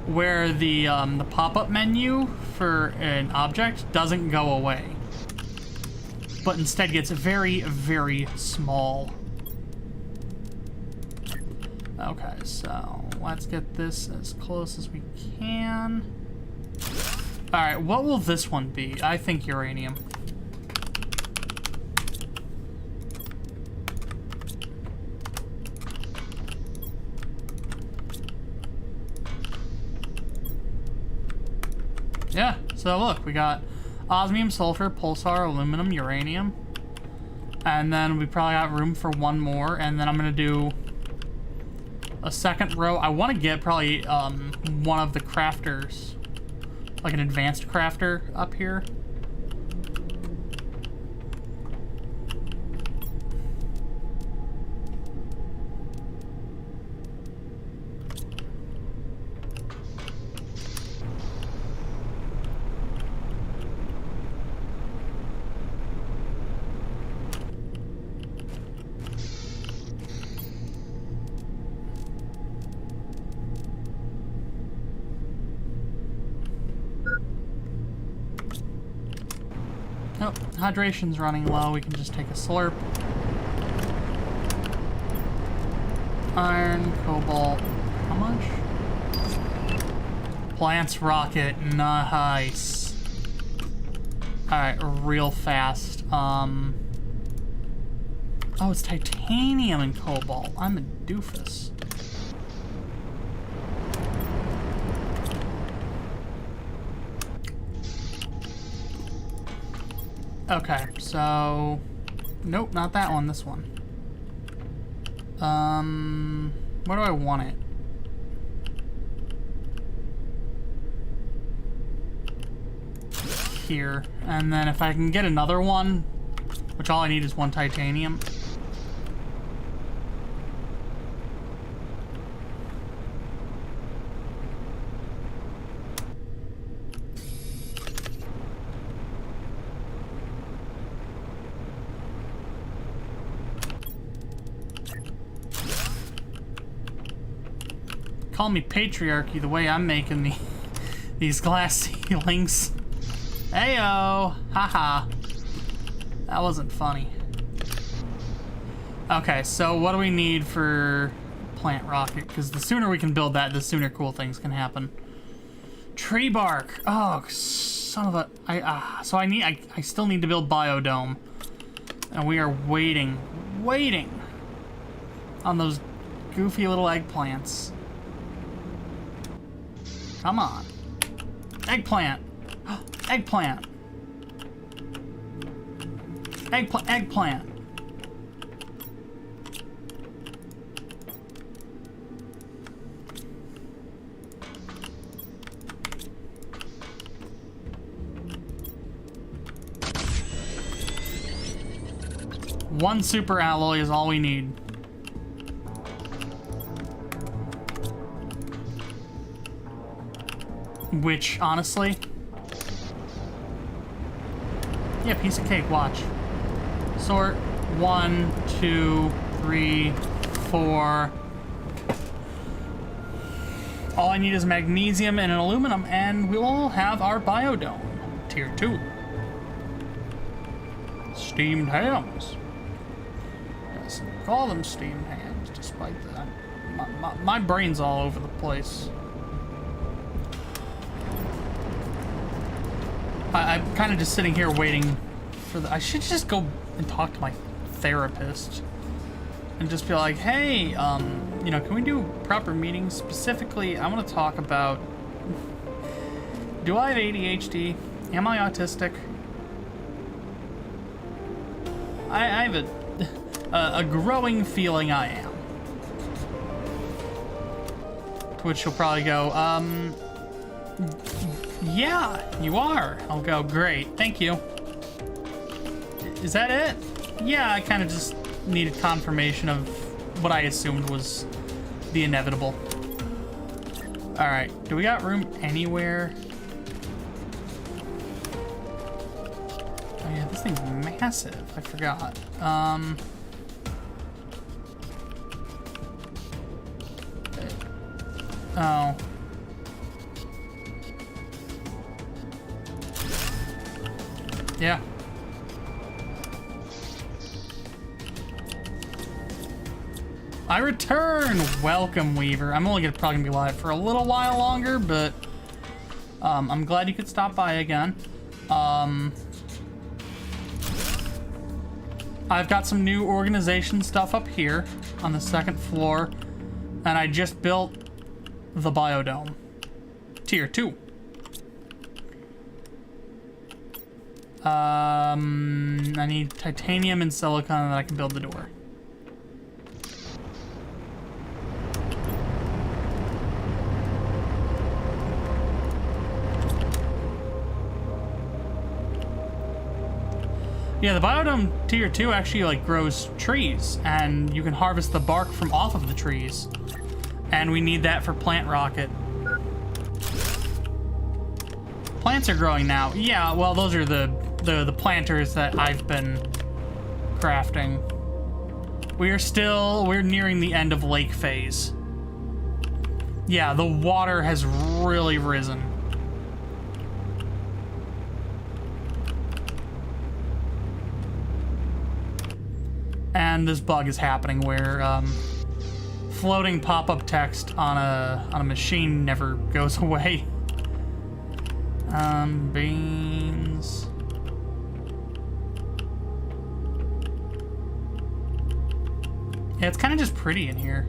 A: where the pop-up menu for an object doesn't go away, but instead gets very, very small. Okay, so let's get this as close as we can. Alright, what will this one be? I think uranium. Yeah, so look, we got osmium, sulfur, pulsar, aluminum, uranium. And then we probably got room for one more, and then I'm gonna do a second row. I want to get probably one of the crafters, like an advanced crafter up here. Nope, hydration's running low. We can just take a slurp. Iron, cobalt. How much? Plants rocket. Nice. Alright, real fast. Oh, it's titanium and cobalt. I'm a doofus. Okay, so... Nope, not that one, this one. Where do I want it? Here. And then if I can get another one, which all I need is one titanium. Call me patriarchy the way I'm making these glass ceilings. Heyo! Haha. That wasn't funny. Okay, so what do we need for plant rocket? Because the sooner we can build that, the sooner cool things can happen. Tree bark! Oh, son of a... so I still need to build biodome. And we are waiting on those goofy little eggplants. Come on. Eggplant. Eggplant. Eggplant. One super alloy is all we need. Which, honestly... Yeah, piece of cake, watch. Sort 1, 2, 3, 4. All I need is magnesium and an aluminum, and we'll have our biodome. Tier 2. Steamed hams. Yes, call them steamed hams, despite that. My brain's all over the place. I'm kind of just sitting here waiting for the... I should just go and talk to my therapist and just be like, hey, you know, can we do proper meetings? Specifically, I want to talk about... Do I have ADHD? Am I autistic? I have a growing feeling I am. To which she'll probably go, yeah, you are. I'll go, great, thank you. Is that it? Yeah, I kind of just needed confirmation of what I assumed was the inevitable. Alright, do we got room anywhere? Oh yeah, this thing's massive. I forgot. Oh. Yeah. I return! Welcome, Weaver. I'm only probably gonna be live for a little while longer, but I'm glad you could stop by again. I've got some new organization stuff up here on the second floor, and I just built the biodome. Tier 2. I need titanium and silicon that I can build the door. Yeah, the biodome tier 2 actually like grows trees, and you can harvest the bark from off of the trees. And we need that for plant rocket. Plants are growing now. Yeah, well, those are the planters that I've been crafting. We're nearing the end of lake phase. Yeah, the water has really risen. And this bug is happening where floating pop-up text on a machine never goes away. Beans. Yeah, it's kind of just pretty in here.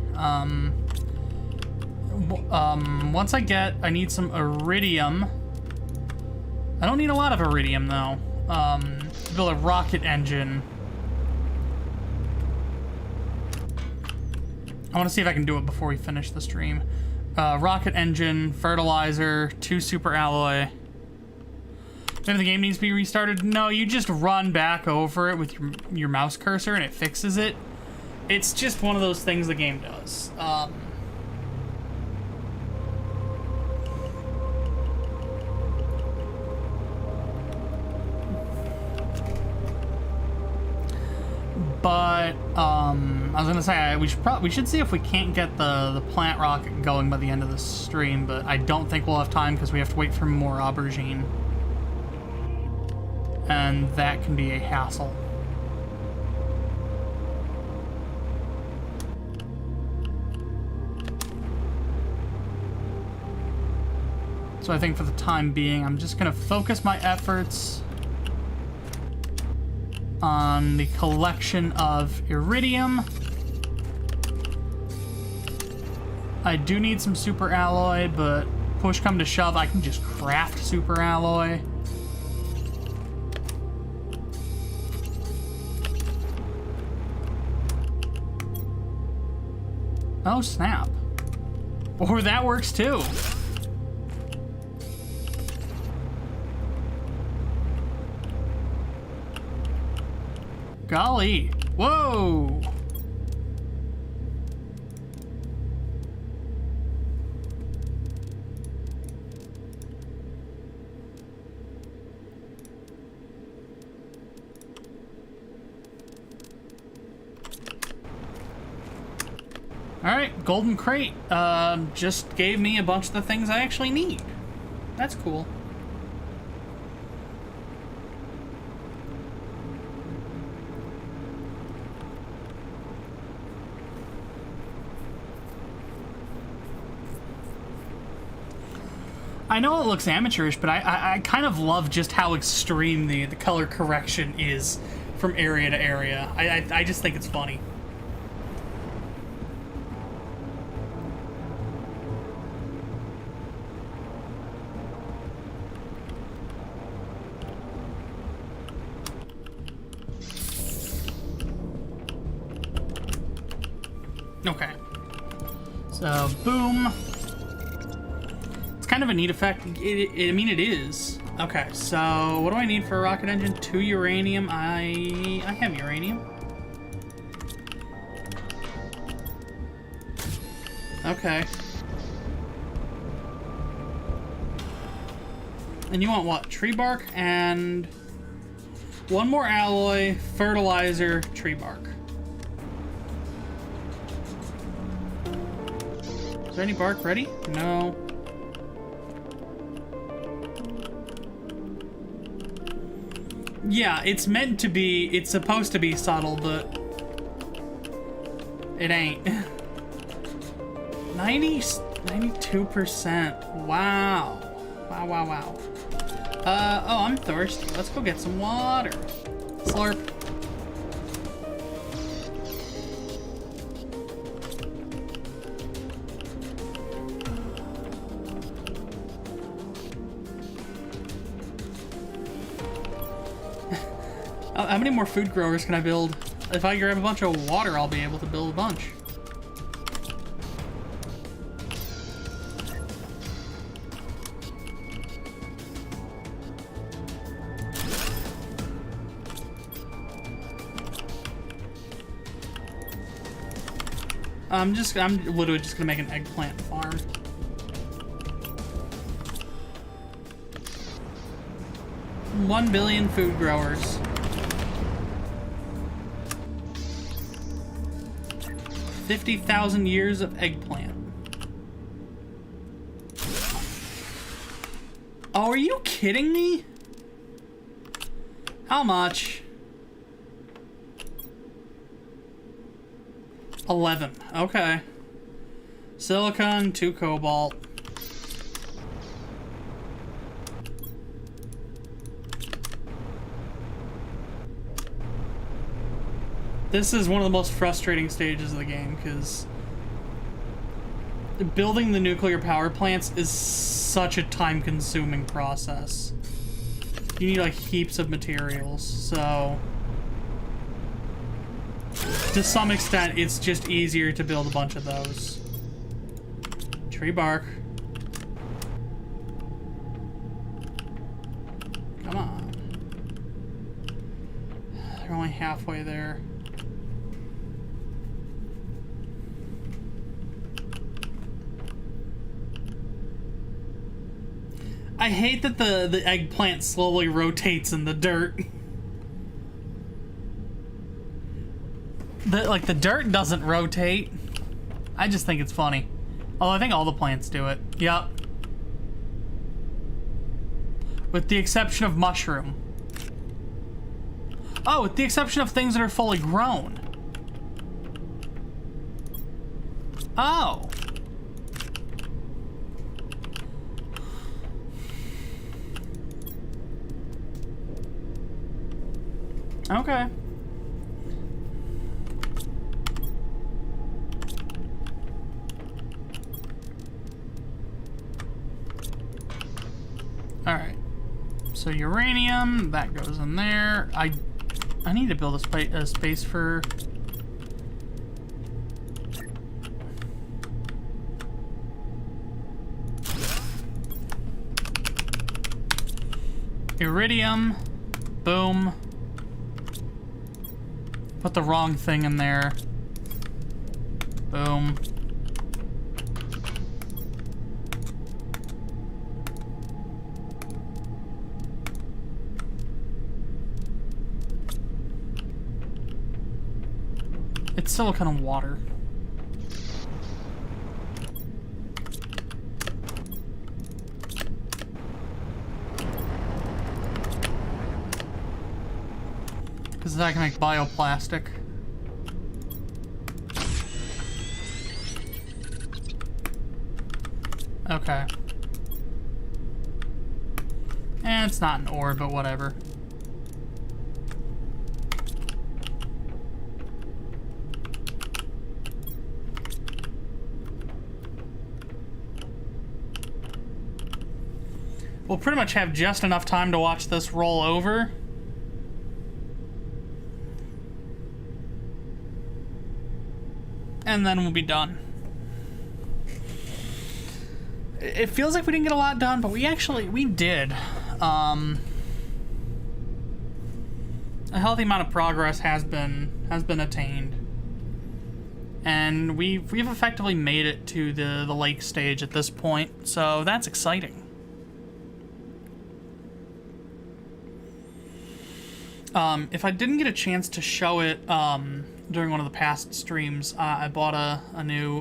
A: Once I need some iridium. I don't need a lot of iridium though. To build a rocket engine. I want to see if I can do it before we finish the stream. Rocket engine, fertilizer, 2 super alloy. Maybe the game needs to be restarted. No, you just run back over it with your mouse cursor and it fixes it. It's just one of those things the game does. But I was gonna say we should see if we can't get the plant rocket going by the end of the stream, but I don't think we'll have time because we have to wait for more aubergine, and that can be a hassle. So I think for the time being, I'm just gonna focus my efforts on the collection of iridium. I do need some super alloy, but push come to shove, I can just craft super alloy. Oh, snap. Or that works too. Golly. Whoa. Alright, golden crate. Just gave me a bunch of the things I actually need. That's cool. I know it looks amateurish, but I kind of love just how extreme the color correction is from area to area. I just think it's funny. Okay. So, boom. It's kind of a neat effect. I mean, it is. Okay, so what do I need for a rocket engine? 2 uranium. I have uranium. Okay. And you want what? Tree bark and 1 more alloy, fertilizer, tree bark. Is there any bark ready? No. Yeah, it's meant to be, it's supposed to be subtle, but it ain't. 92%. Wow. Wow, wow, wow. Oh, I'm thirsty. Let's go get some water. Slurp. How many more food growers can I build? If I grab a bunch of water, I'll be able to build a bunch. I'm literally just gonna make an eggplant farm. $1 billion food growers. 50,000 years of eggplant. Oh, are you kidding me? How much? 11. Okay. Silicon, 2 cobalt. This is one of the most frustrating stages of the game, because building the nuclear power plants is such a time-consuming process. You need, like, heaps of materials, so to some extent, it's just easier to build a bunch of those. Tree bark. Come on. They're only halfway there. I hate that the eggplant slowly rotates in the dirt. The dirt doesn't rotate. I just think it's funny. Although I think all the plants do it. Yup. With the exception of mushroom. Oh, with the exception of things that are fully grown. Oh. Okay. So uranium, that goes in there. I need to build a space for... Iridium. Boom. Put the wrong thing in there. Boom. It's silicon and water. Because I can make bioplastic. Okay. And it's not an ore, but whatever. We'll pretty much have just enough time to watch this roll over. And then we'll be done. It feels like we didn't get a lot done, but we did. A healthy amount of progress has been attained. And we've effectively made it to the lake stage at this point, so that's exciting. If I didn't get a chance to show it during one of the past streams, I bought a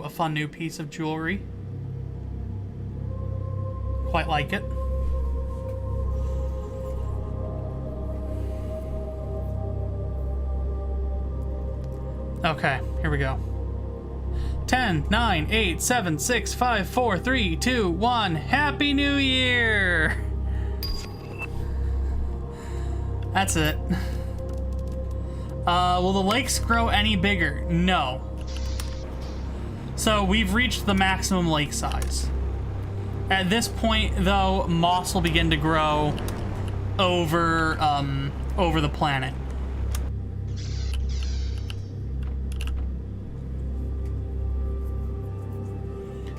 A: fun new piece of jewelry. Quite like it. Okay, here we go. 10, 9, 8, 7, 6, 5, 4, 3, 2, 1. Happy New Year! That's it. Will the lakes grow any bigger? No. So we've reached the maximum lake size. At this point, though, moss will begin to grow over the planet.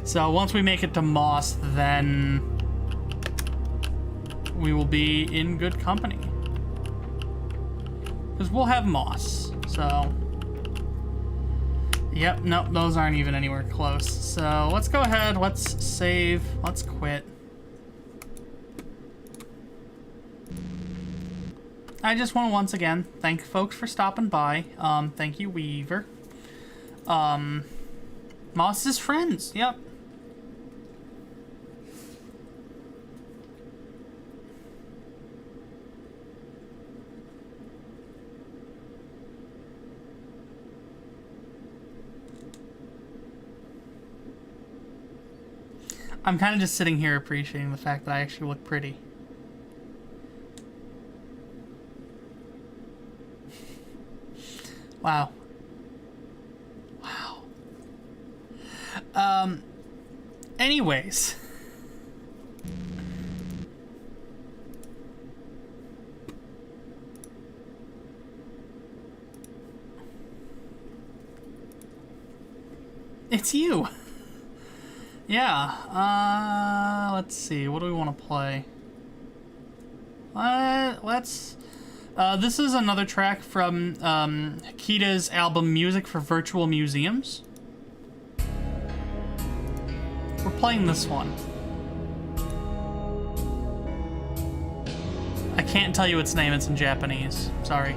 A: So once we make it to moss, then we will be in good company. Because we'll have moss, so... Yep, nope, those aren't even anywhere close. So let's go ahead, let's save, let's quit. I just want to once again thank folks for stopping by. Thank you, Weaver. Moss's friends, yep. I'm kind of just sitting here appreciating the fact that I actually look pretty. Wow. Wow. Anyways. It's you. Yeah, let's see, what do we want to play? This is another track from Hikita's album Music for Virtual Museums. We're playing this one. I can't tell you its name, it's in Japanese. Sorry.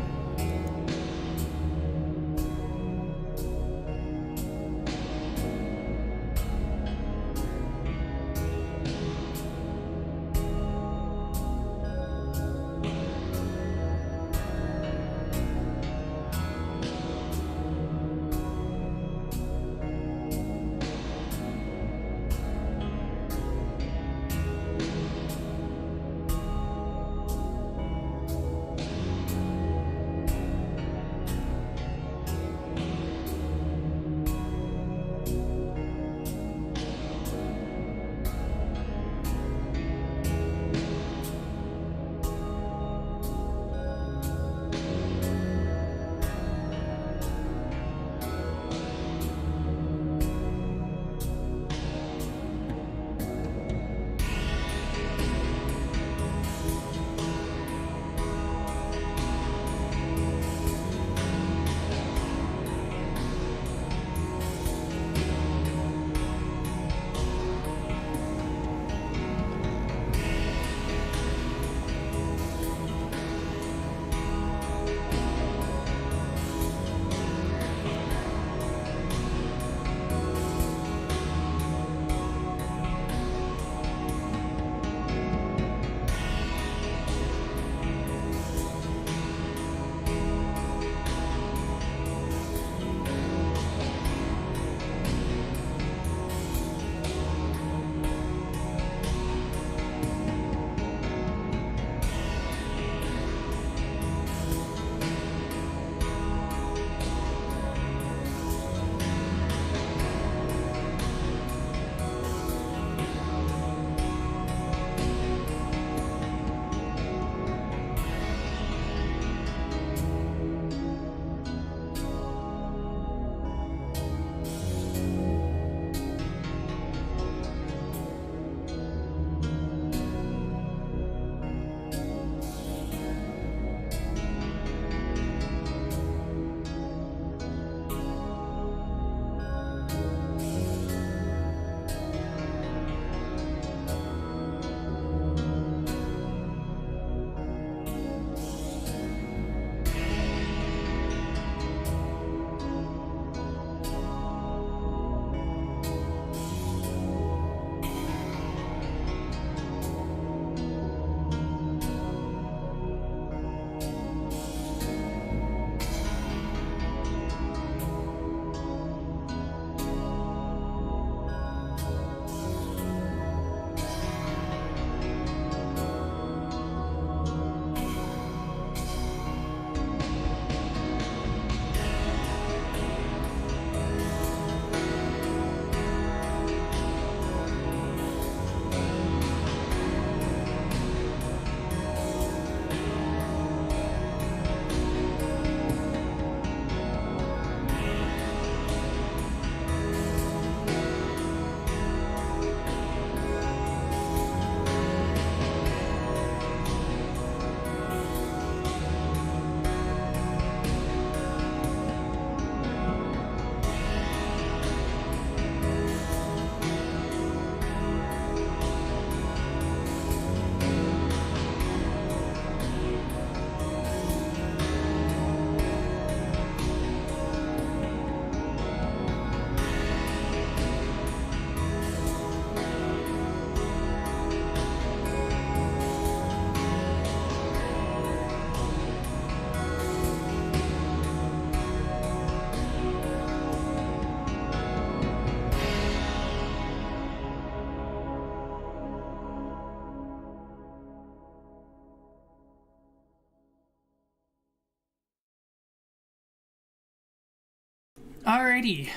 A: Alrighty.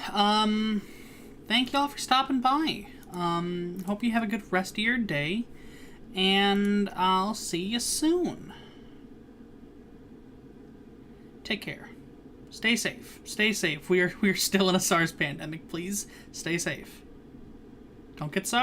A: Thank y'all for stopping by. Hope you have a good rest of your day. And I'll see you soon. Take care. Stay safe. Stay safe. We're still in a SARS pandemic. Please stay safe. Don't get SARS.